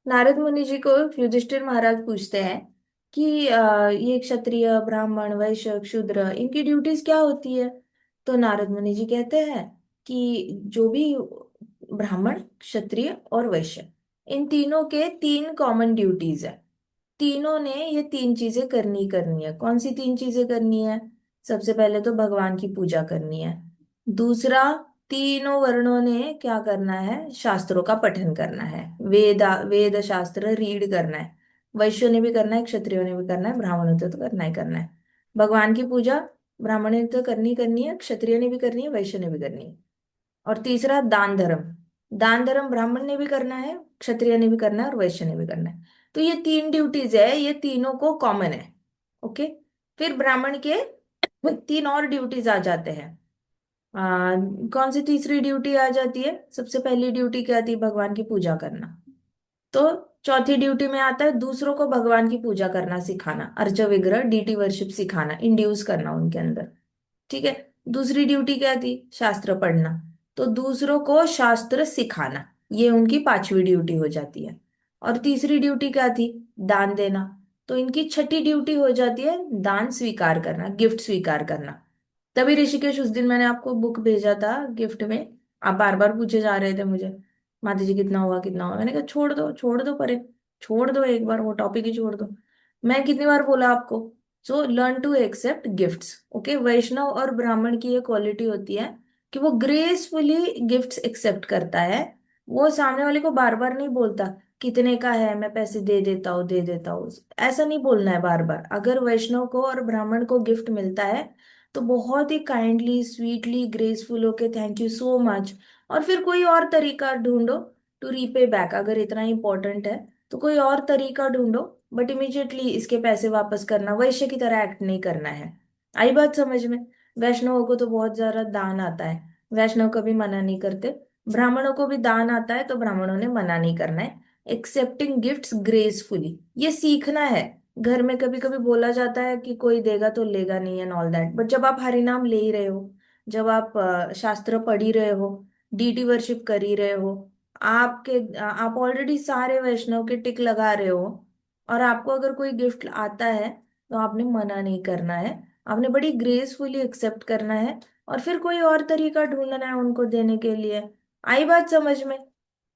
नारद मुनि जी को युधिष्ठिर महाराज पूछते हैं कि ये क्षत्रिय ब्राह्मण वैश्य शूद्र इनकी ड्यूटीज क्या होती है। तो नारद मुनि जी कहते हैं कि जो भी ब्राह्मण क्षत्रिय और वैश्य, इन तीनों के तीन कॉमन ड्यूटीज है। तीनों ने ये तीन चीजें करनी करनी है। कौन सी तीन चीजें करनी है? सबसे पहले तो भगवान की पूजा करनी है। दूसरा, तीनों वर्णों ने क्या करना है? शास्त्रों का पठन करना है। वेद शास्त्र रीड करना है। वैश्यों ने भी करना है, क्षत्रियों ने भी करना है, ब्राह्मणों ने तो करना ही करना है। भगवान की पूजा ब्राह्मण ने तो करनी करनी है, क्षत्रिय ने भी करनी है, वैश्य ने भी करनी है। और तीसरा, दान धर्म। दान धर्म ब्राह्मण ने भी करना है, क्षत्रिय ने भी करना है और वैश्य ने भी करना है। तो ये तीन ड्यूटीज है, ये तीनों को कॉमन है। ओके। फिर ब्राह्मण के तीन और ड्यूटीज आ जाते हैं। कौन सी तीसरी ड्यूटी आ जाती है? सबसे पहली ड्यूटी क्या थी? भगवान की पूजा करना। तो चौथी ड्यूटी में आता है दूसरों को भगवान की पूजा करना सिखाना, अर्च विग्रह डीटी वर्शिप सिखाना, इंड्यूस करना उनके अंदर। ठीक है। दूसरी ड्यूटी क्या थी? शास्त्र पढ़ना। तो दूसरों को शास्त्र सिखाना, ये उनकी पांचवी ड्यूटी हो जाती है। और तीसरी ड्यूटी क्या थी? दान देना। तो इनकी छठी ड्यूटी हो जाती है दान स्वीकार करना, गिफ्ट स्वीकार करना। तभी ऋषिकेश उस दिन मैंने आपको बुक भेजा था गिफ्ट में। आप बार बार पूछे जा रहे थे मुझे, माता जी कितना हुआ कितना हुआ। मैंने कहा छोड़ दो छोड़ दो परे, छोड़ दो एक बार वो टॉपिक ही छोड़ दो। मैं कितनी बार बोला आपको? So learn to accept gifts. Okay. Vaishnav और ब्राह्मण की ये क्वालिटी होती है कि वो ग्रेसफुली गिफ्ट्स एक्सेप्ट करता है। वो सामने वाले को बार बार नहीं बोलता कितने का है, मैं पैसे दे देता हूँ दे देता हूँ। ऐसा नहीं बोलना है बार बार। अगर वैष्णव को और ब्राह्मण को गिफ्ट मिलता है तो बहुत ही काइंडली स्वीटली ग्रेसफुल होके थैंक यू सो मच। और फिर कोई और तरीका ढूंढो टू रीपे बैक। अगर इतना इंपॉर्टेंट है तो कोई और तरीका ढूंढो, बट इमीडिएटली इसके पैसे वापस करना, वैश्य की तरह एक्ट नहीं करना है। आई बात समझ में? वैष्णवों को तो बहुत ज्यादा दान आता है, वैष्णव कभी मना नहीं करते। ब्राह्मणों को भी दान आता है तो ब्राह्मणों ने मना नहीं करना है। एक्सेप्टिंग गिफ्ट्स ग्रेसफुली, ये सीखना है। घर में कभी कभी बोला जाता है कि कोई देगा तो लेगा नहीं एंड ऑल दैट, बट जब आप हरि नाम ले ही रहे हो, जब आप शास्त्र पढ़ ही रहे हो, डीटी वर्शिप कर ही रहे हो, आप ऑलरेडी सारे वैष्णव के टिक लगा रहे हो, और आपको अगर कोई गिफ्ट आता है तो आपने मना नहीं करना है। आपने बड़ी ग्रेसफुली एक्सेप्ट करना है और फिर कोई और तरीका ढूंढना है उनको देने के लिए। आई बात समझ में?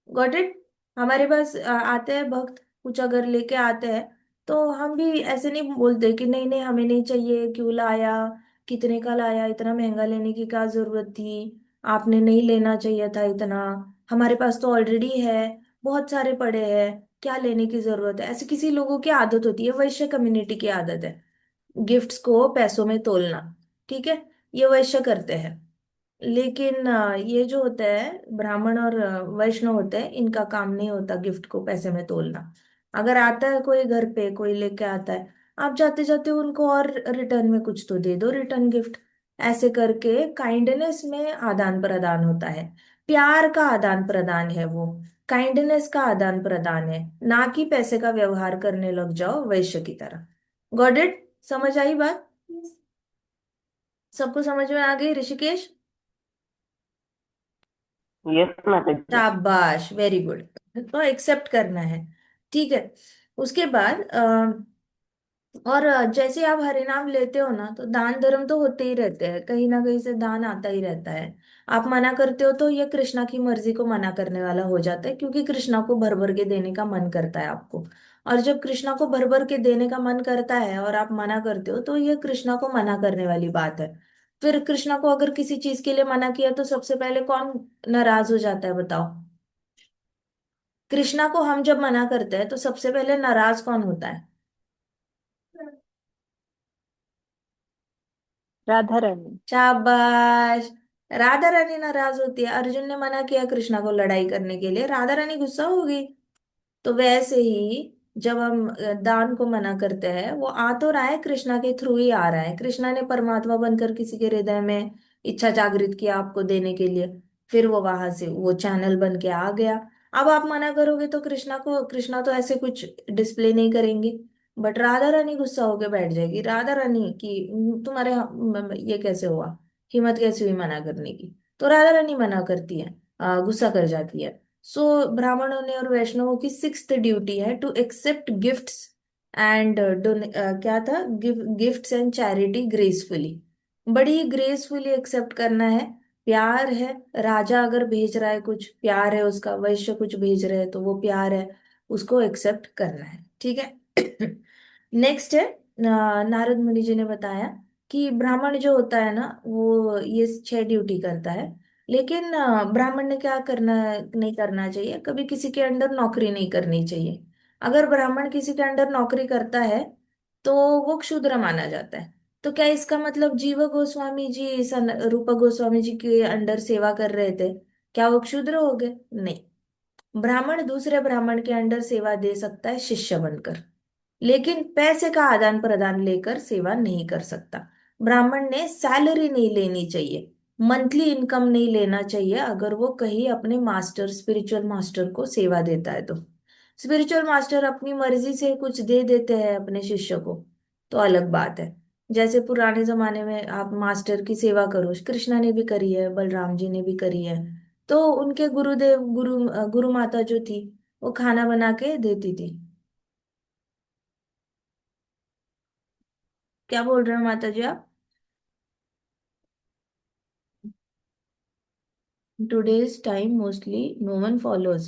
Got it? हमारे पास आते हैं भक्त, कुछ अगर लेके आते हैं तो हम भी ऐसे नहीं बोलते कि नहीं नहीं हमें नहीं चाहिए, क्यों लाया, कितने का लाया, इतना महंगा लेने की क्या जरूरत थी, आपने नहीं लेना चाहिए था इतना, हमारे पास तो ऑलरेडी है, बहुत सारे पड़े हैं, क्या लेने की जरूरत है। ऐसे किसी लोगों की आदत होती है, वैश्य कम्युनिटी की आदत है गिफ्ट्स को पैसों में तोलना। ठीक है। ये वैश्य करते हैं। लेकिन ये जो होता है ब्राह्मण और वैष्णव होते हैं, इनका काम नहीं होता गिफ्ट को पैसे में तोलना। अगर आता है कोई घर पे, कोई लेके आता है, आप जाते जाते उनको और रिटर्न में कुछ तो दे दो, रिटर्न गिफ्ट। ऐसे करके काइंडनेस में आदान प्रदान होता है। प्यार का आदान प्रदान है वो, काइंडनेस का आदान प्रदान है, ना कि पैसे का व्यवहार करने लग जाओ वैश्य की तरह। Got it? समझ आई बात? सबको समझ में आ गई ऋषिकेश? यस माता जी। शाबाश, वेरी गुड। तो एक्सेप्ट करना है। ठीक है। उसके बाद और जैसे आप हरे नाम लेते हो ना, तो दान धर्म तो होते ही रहते हैं, कहीं ना कहीं से दान आता ही रहता है। आप मना करते हो तो ये कृष्णा की मर्जी को मना करने वाला हो जाता है, क्योंकि कृष्णा को भर भर के देने का मन करता है आपको। और जब कृष्णा को भर भर के देने का मन करता है और आप मना करते हो तो ये कृष्णा को मना करने वाली बात है। फिर कृष्णा को अगर किसी चीज के लिए मना किया तो सबसे पहले कौन नाराज हो जाता है बताओ? कृष्णा को हम जब मना करते हैं तो सबसे पहले नाराज कौन होता है? राधा रानी। शाबाश। राधा रानी नाराज होती है। अर्जुन ने मना किया कृष्णा को लड़ाई करने के लिए, राधा रानी गुस्सा होगी। तो वैसे ही जब हम दान को मना करते हैं, वो आ तो रहा है कृष्णा के थ्रू ही आ रहा है। कृष्णा ने परमात्मा बनकर किसी के हृदय में इच्छा जागृत किया आपको देने के लिए, फिर वो वहां से वो चैनल बन के आ गया। अब आप मना करोगे तो कृष्णा तो ऐसे कुछ डिस्प्ले नहीं करेंगे, बट राधा रानी गुस्सा होके बैठ जाएगी। राधा रानी की तुम्हारे ये कैसे हुआ, हिम्मत कैसे हुई मना करने की? तो राधा रानी मना करती है, गुस्सा कर जाती है। सो ब्राह्मणों ने और वैष्णवों की सिक्स्थ ड्यूटी है टू एक्सेप्ट गिफ्ट्स एंड क्या था, गिफ्ट्स एंड चैरिटी ग्रेसफुली। बड़ी ग्रेसफुली एक्सेप्ट करना है। प्यार है, राजा अगर भेज रहा है कुछ, प्यार है उसका, वैश्य कुछ भेज रहे हैं तो वो प्यार है, उसको एक्सेप्ट करना है, ठीक है। नेक्स्ट है, नारद मुनि जी ने बताया कि ब्राह्मण जो होता है ना वो ये 6 ड्यूटी करता है। लेकिन ब्राह्मण ने क्या करना, नहीं करना चाहिए, कभी किसी के अंडर नौकरी नहीं करनी चाहिए। अगर ब्राह्मण किसी के अंडर नौकरी करता है तो वो क्षूद्र माना जाता है। तो क्या इसका मतलब जीव गोस्वामी जी रूपा गोस्वामी जी के अंडर सेवा कर रहे थे, क्या वो क्षूद्र हो गए? नहीं। ब्राह्मण दूसरे ब्राह्मण के अंडर सेवा दे सकता है शिष्य बनकर, लेकिन पैसे का आदान प्रदान लेकर सेवा नहीं कर सकता। ब्राह्मण ने सैलरी नहीं लेनी चाहिए, मंथली इनकम नहीं लेना चाहिए अगर वो कहीं अपने मास्टर, स्पिरिचुअल मास्टर को सेवा देता है तो। स्पिरिचुअल मास्टर अपनी मर्जी से कुछ दे देते हैं अपने शिष्य को तो अलग बात है। जैसे पुराने जमाने में आप मास्टर की सेवा करो, कृष्णा ने भी करी है, बलराम जी ने भी करी है। तो उनके गुरुदेव, गुरु माता जो थी, वो खाना बना के देती थी। क्या बोल रहे हो माता जी आप? Today's time mostly no one follows.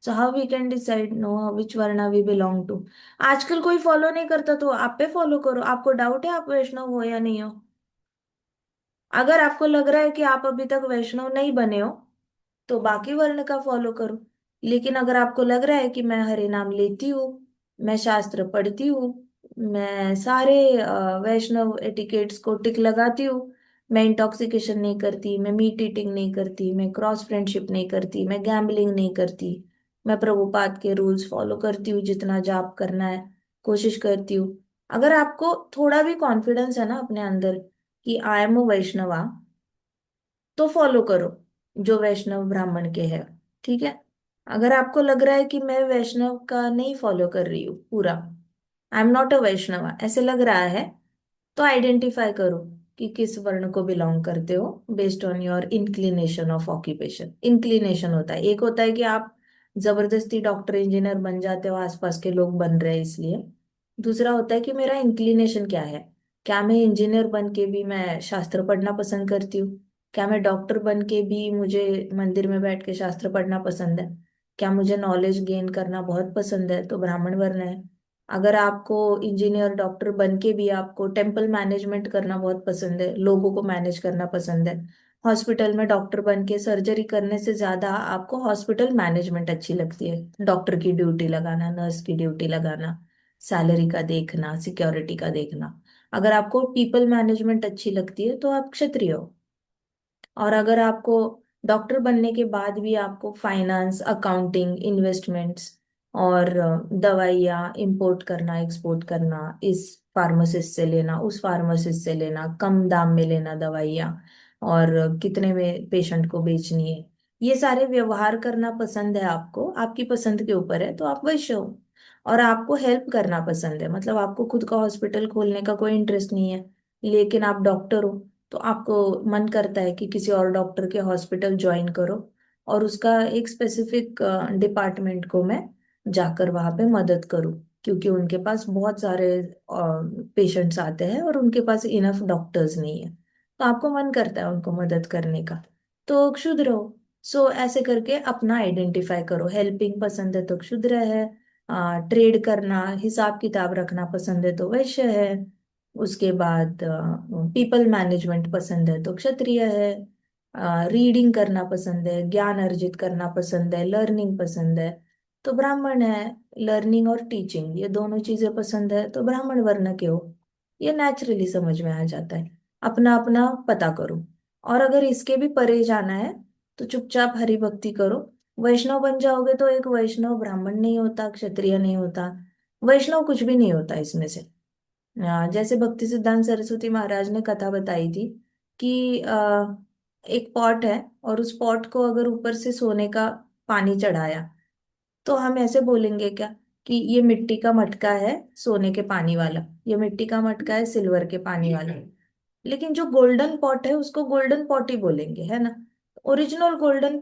So how we can decide no which varna we belong to? आजकल कोई फॉलो नहीं करता तो आप पे फॉलो करो। आपको डाउट है आप वैष्णव हो या नहीं हो? अगर आपको लग रहा है कि आप अभी तक वैष्णव नहीं बने हो तो बाकी वर्ण का फॉलो करो। लेकिन अगर आपको लग रहा है कि मैं हरे नाम लेती हूँ, मैं शास्त्र पढ़ती हूँ, मैं सारे वैष्णव एटिकेट्स को टिक लगाती हूँ, मैं इंटॉक्सिकेशन नहीं करती, मैं मीट ईटिंग नहीं करती, मैं क्रॉस फ्रेंडशिप नहीं करती, मैं गैम्बलिंग नहीं करती, मैं प्रभुपाद के रूल्स फॉलो करती हूँ, जितना जाप करना है कोशिश करती हूँ। अगर आपको थोड़ा भी कॉन्फिडेंस है ना अपने अंदर कि आई एम अ वैष्णवा, तो फॉलो करो जो वैष्णव ब्राह्मण के है, ठीक है। अगर आपको लग रहा है कि मैं वैष्णव का नहीं फॉलो कर रही हूँ पूरा, आई एम नॉट अ वैष्णव, ऐसे लग रहा है, तो आइडेंटिफाई करो कि किस वर्ण को बिलोंग करते हो based on your inclination of occupation. Inclination होता है, एक होता है कि आप जबरदस्ती डॉक्टर इंजीनियर बन जाते हो, आसपास के लोग बन रहे हैं इसलिए। दूसरा होता है कि मेरा इंक्लिनेशन क्या है, क्या मैं इंजीनियर बन के भी मैं शास्त्र पढ़ना पसंद करती हूँ, क्या मैं डॉक्टर बन के भी मुझे मंदिर में बैठ के शास्त्र पढ़ना पसंद है, क्या मुझे नॉलेज गेन करना बहुत पसंद है, तो ब्राह्मण वर्ण है। अगर आपको इंजीनियर डॉक्टर बन के भी आपको टेम्पल मैनेजमेंट करना बहुत पसंद है, लोगों को मैनेज करना पसंद है, हॉस्पिटल में डॉक्टर बन के सर्जरी करने से ज्यादा आपको हॉस्पिटल मैनेजमेंट अच्छी लगती है, डॉक्टर की ड्यूटी लगाना, नर्स की ड्यूटी लगाना, सैलरी का देखना, सिक्योरिटी का देखना। अगर आपको पीपल मैनेजमेंट अच्छी लगती है तो आप क्षत्रिय हो। और अगर आपको डॉक्टर बनने के बाद भी आपको फाइनेंस, अकाउंटिंग, इन्वेस्टमेंट्स और दवाइयाँ इंपोर्ट करना, एक्सपोर्ट करना, इस फार्मासिस्ट से लेना, उस फार्मासिस्ट से लेना, कम दाम में लेना दवाइयाँ, और कितने में पेशेंट को बेचनी है, ये सारे व्यवहार करना पसंद है आपको, आपकी पसंद के ऊपर है, तो आप वैश्य हो। और आपको हेल्प करना पसंद है, मतलब आपको खुद का हॉस्पिटल खोलने का कोई इंटरेस्ट नहीं है, लेकिन आप डॉक्टर हो तो आपको मन करता है कि किसी और डॉक्टर के हॉस्पिटल ज्वाइन करो और उसका एक स्पेसिफिक डिपार्टमेंट को मैं जाकर वहां पे मदद करूं, क्योंकि उनके पास बहुत सारे पेशेंट्स आते हैं और उनके पास इनफ डॉक्टर्स नहीं है, तो आपको मन करता है उनको मदद करने का, तो क्षुद्र हो। सो ऐसे करके अपना आइडेंटिफाई करो, हेल्पिंग पसंद है तो क्षुद्र है, ट्रेड करना, हिसाब किताब रखना पसंद है तो वैश्य है, उसके बाद पीपल मैनेजमेंट पसंद है तो क्षत्रिय है, रीडिंग करना पसंद है, ज्ञान अर्जित करना पसंद है, लर्निंग पसंद है तो ब्राह्मण है। लर्निंग और टीचिंग ये दोनों चीजें पसंद है तो ब्राह्मण वर्ण के हो। ये नेचुरली समझ में आ जाता है, अपना अपना पता करो। और अगर इसके भी परे जाना है तो चुपचाप हरि भक्ति करो। वैष्णव बन जाओगे तो एक वैष्णव ब्राह्मण नहीं होता, क्षत्रिय नहीं होता, वैष्णव कुछ भी नहीं होता इसमें से। जैसे भक्ति सिद्धांत सरस्वती महाराज ने कथा बताई थी कि एक पॉट है और उस पॉट को अगर ऊपर से सोने का पानी चढ़ाया तो हम ऐसे बोलेंगे क्या कि ये मिट्टी का मटका है सोने के पानी वाला, ये मिट्टी का मटका है सिल्वर के पानी वाला। लेकिन जो गोल्डन पॉट है उसको गोल्डन पॉट ही बोलेंगे, है ना। ओरिजिनल गोल्डन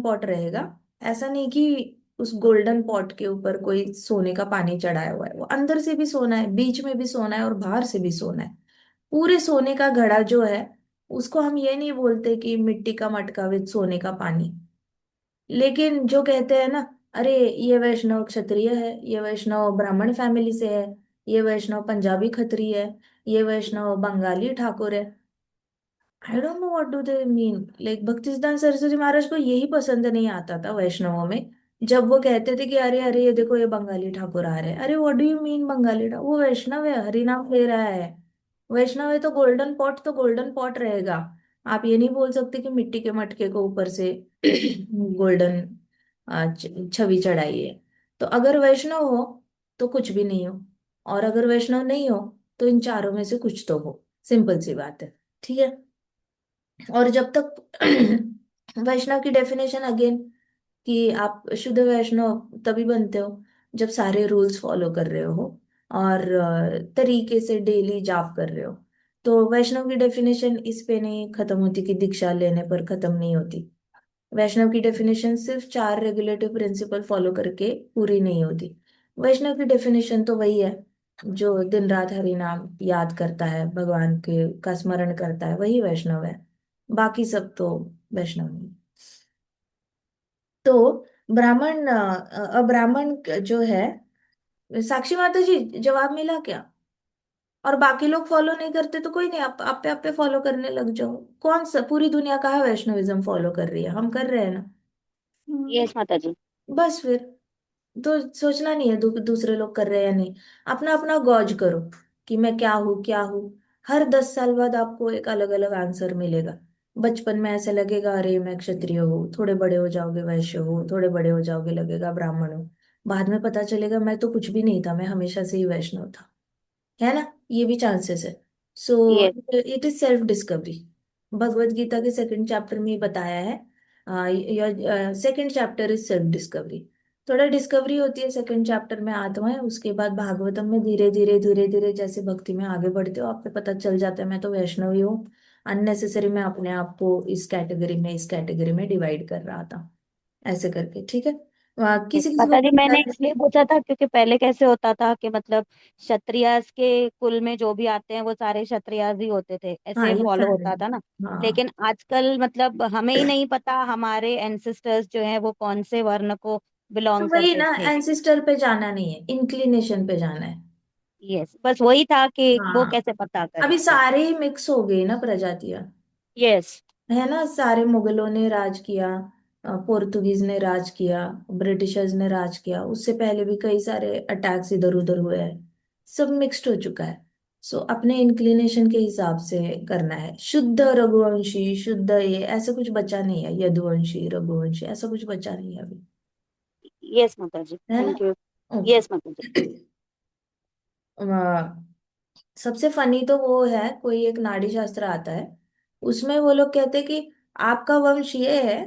पॉट रहेगा, ऐसा नहीं कि उस गोल्डन पॉट के ऊपर कोई सोने का पानी चढ़ाया हुआ है, वो अंदर से भी सोना है, बीच में भी सोना है और बाहर से भी सोना है। पूरे सोने का घड़ा जो है, उसको हम ये नहीं बोलते कि मिट्टी का मटका विद सोने का पानी। लेकिन जो कहते हैं ना, अरे ये वैष्णव क्षत्रिय है, ये वैष्णव ब्राह्मण फैमिली से है, ये वैष्णव पंजाबी खत्री है, ये वैष्णव बंगाली ठाकुर है। I don't know what do they mean. Like भक्ति सिद्धांत सरस्वती महाराज को यही पसंद नहीं आता था वैष्णवों में, जब वो कहते थे कि अरे अरे ये देखो ये बंगाली ठाकुर आ रहे हैं। अरे what do you mean Bengali Thakur? वो वैष्णव है, हरि नाम ले रहा है। वैष्णव है तो गोल्डन पॉट तो गोल्डन पॉट रहेगा। आप ये नहीं बोल सकते कि मिट्टी के मटके को ऊपर से गोल्डन छवि चढ़ाई है। तो अगर वैष्णव हो तो कुछ भी नहीं हो, और अगर वैष्णव नहीं हो तो इन चारों में से कुछ तो हो। सिंपल सी बात है। ठीक है। और जब तक वैष्णव की डेफिनेशन अगेन, कि आप शुद्ध वैष्णव तभी बनते हो जब सारे रूल्स फॉलो कर रहे हो और तरीके से डेली जाप कर रहे हो। तो वैष्णव की डेफिनेशन इस पे नहीं खत्म होती कि दीक्षा लेने पर खत्म नहीं होती। वैष्णव की डेफिनेशन सिर्फ चार रेगुलेटिव प्रिंसिपल फॉलो करके पूरी नहीं होती। वैष्णव की डेफिनेशन तो वही है जो दिन रात हरि नाम याद करता है, भगवान के का स्मरण करता है, वही वैष्णव है। बाकी सब तो वैष्णव नहीं। तो ब्राह्मण अब्राह्मण जो है, साक्षी माता जी जवाब मिला क्या? और बाकी लोग फॉलो नहीं करते तो कोई नहीं, आप पे फॉलो करने लग जाओ। कौन सा पूरी दुनिया कहाँ वैष्णविज्म फॉलो कर रही है? हम कर रहे हैं ना। यस माता जी। बस फिर तो सोचना नहीं है दूसरे लोग कर रहे हैं या नहीं। अपना अपना गौज करो कि मैं क्या हूँ क्या हूँ। हर 10 साल बाद आपको एक अलग अलग आंसर मिलेगा। बचपन में ऐसे लगेगा अरे मैं क्षत्रिय हूँ, थोड़े बड़े हो जाओगे वैश्य हूँ, थोड़े बड़े हो जाओगे लगेगा ब्राह्मण हूँ। बाद में पता चलेगा मैं तो कुछ भी नहीं था, मैं हमेशा से ही वैष्णव था। है ना? ये भी चांसेस है। So yes. It is self discovery. Bhagavad Gita के सेकंड चैप्टर में ही बताया है। Your second chapter is self discovery. थोड़ा डिस्कवरी होती है सेकंड चैप्टर में आत्मा है, उसके बाद भागवतम में धीरे धीरे धीरे धीरे जैसे भक्ति में आगे बढ़ते हो आपको पता चल जाता है मैं तो वैष्णव ही हूँ। अननेसेसरी मैं अपने आप को इस कैटेगरी में डिवाइड कर रहा था, ऐसे करके। ठीक है। किसी किसी को पता नहीं, मैंने इसलिए पूछा था क्योंकि पहले कैसे होता था कि मतलब क्षत्रियास के कुल में जो भी आते हैं वो सारे क्षत्रियास ही होते थे, हाँ ऐसे ये फॉलो होता फैमिली। था ना। हाँ लेकिन आजकल मतलब हमें ही नहीं पता हमारे एंसेस्टर्स जो हैं वो कौन से वर्ण को तो बिलोंग वही करते ना, थे। एंसिस्टर पे जाना नहीं है, इंक्लिनेशन पे जाना है। यस, बस वही था कि वो हाँ। कैसे पता अभी करें। यस। सारे ही मिक्स हो गए ना प्रजातियां। यस। है ना? सारे मुगलों ने राज किया, पोर्तुगीज ने राज किया, ब्रिटिशर्स ने राज किया, उससे पहले भी कई सारे अटैक्स इधर उधर हुए हैं। सब मिक्स्ड हो चुका है। सो अपने इंक्लिनेशन के हिसाब से करना है। शुद्ध रघुवंशी, शुद्ध ये ऐसा कुछ बचा नहीं है, यदुवंशी रघुवंशी ऐसा कुछ बचा नहीं है अभी। यस माता जी, है ना? Thank you. ओके। यस माता जी। सबसे फनी तो वो है, कोई एक नाड़ी शास्त्र आता है, उसमें वो लोग कहते हैं कि आपका वंश ये है,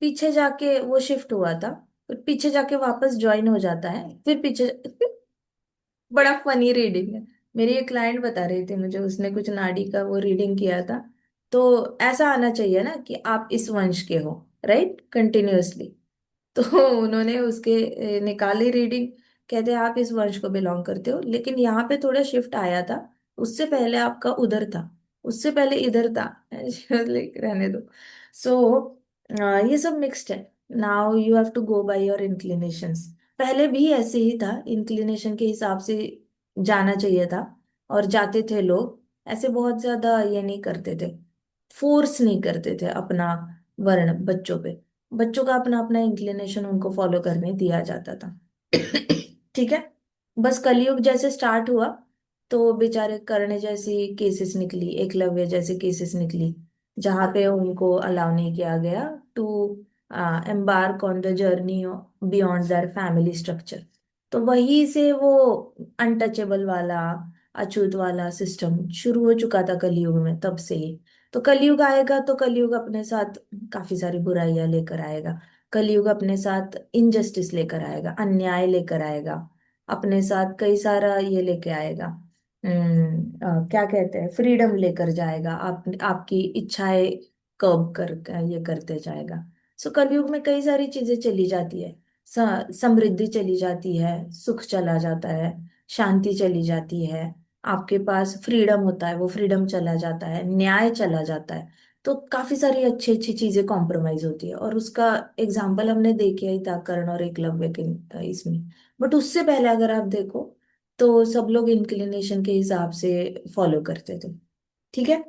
पीछे जाके वो शिफ्ट हुआ था, फिर पीछे जाके वापस ज्वाइन हो जाता है, फिर पीछे बड़ा फनी रीडिंग है। मेरी एक क्लाइंट बता रही थी मुझे, उसने कुछ नाड़ी का वो रीडिंग किया था। तो ऐसा आना चाहिए ना कि आप इस वंश के हो, राइट, कंटिन्यूअसली। तो उन्होंने उसके निकाली रीडिंग, कहते आप इस वंश को बिलोंग करते हो, लेकिन यहाँ पे थोड़ा शिफ्ट आया था। उससे पहले आपका उधर था, उससे पहले इधर था। रहने दो। सो ये सब मिक्स्ड है। Now you have to go by your inclinations. पहले भी ऐसे ही था, इंक्लिनेशन के हिसाब से जाना चाहिए था, और जाते थे लोग। ऐसे बहुत ज्यादा ये नहीं करते थे, फोर्स नहीं करते थे अपना वर्ण बच्चों पे। बच्चों का अपना अपना इंक्लिनेशन उनको फॉलो करने दिया जाता था। ठीक है। बस कलयुग जैसे स्टार्ट हुआ तो बेचारे कर्ण जैसी केसेस निकली, एकलव्य जैसे केसेस निकली, जहाँ पे उनको अलाउ नहीं किया गया to embark on the journey beyond their family structure. तो वहीं से वो अनटचेबल वाला, अछूत वाला सिस्टम शुरू हो चुका था कलयुग में, तब से ही। तो कलयुग आएगा तो कलयुग अपने साथ काफी सारी बुराइयां लेकर आएगा। कलयुग अपने साथ इनजस्टिस लेकर आएगा, अन्याय लेकर आएगा, अपने साथ कई सारा ये लेके आएगा। क्या कहते हैं, फ्रीडम लेकर जाएगा, आप आपकी इच्छाएं कर्ब कर ये करते जाएगा। सो कलयुग में कई सारी चीजें चली जाती है। समृद्धि चली जाती है, सुख चला जाता है, शांति चली जाती है, आपके पास फ्रीडम होता है वो फ्रीडम चला जाता है, न्याय चला जाता है। तो काफी सारी अच्छी अच्छी चीजें कॉम्प्रोमाइज होती है, और उसका एग्जाम्पल हमने देखा ही था कर्ण और एकलव्य के इसमें। बट उससे पहले अगर आप देखो तो सब लोग इंक्लिनेशन के हिसाब से फॉलो करते थे। ठीक है।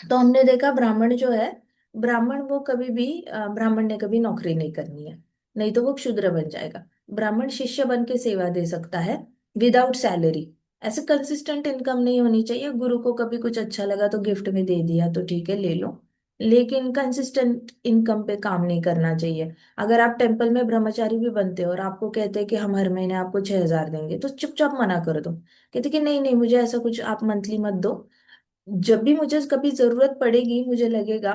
तो हमने देखा ब्राह्मण जो है, ब्राह्मण वो कभी भी ब्राह्मण ने कभी नौकरी नहीं करनी है, नहीं तो वो क्षूद्र बन जाएगा। ब्राह्मण शिष्य बन के सेवा दे सकता है विदाउट सैलरी। ऐसे कंसिस्टेंट इनकम नहीं होनी चाहिए, गुरु को कभी कुछ अच्छा लगा तो गिफ्ट में दे दिया तो ठीक है ले लो, लेकिन कंसिस्टेंट इनकम पे काम नहीं करना चाहिए। अगर आप टेम्पल में ब्रह्मचारी भी बनते हो और आपको कहते हैं कि हम हर महीने आपको 6,000 देंगे, तो चुपचाप मना कर दो, कहते कि नहीं नहीं मुझे ऐसा कुछ आप मंथली मत दो। जब भी मुझे कभी जरूरत पड़ेगी, मुझे लगेगा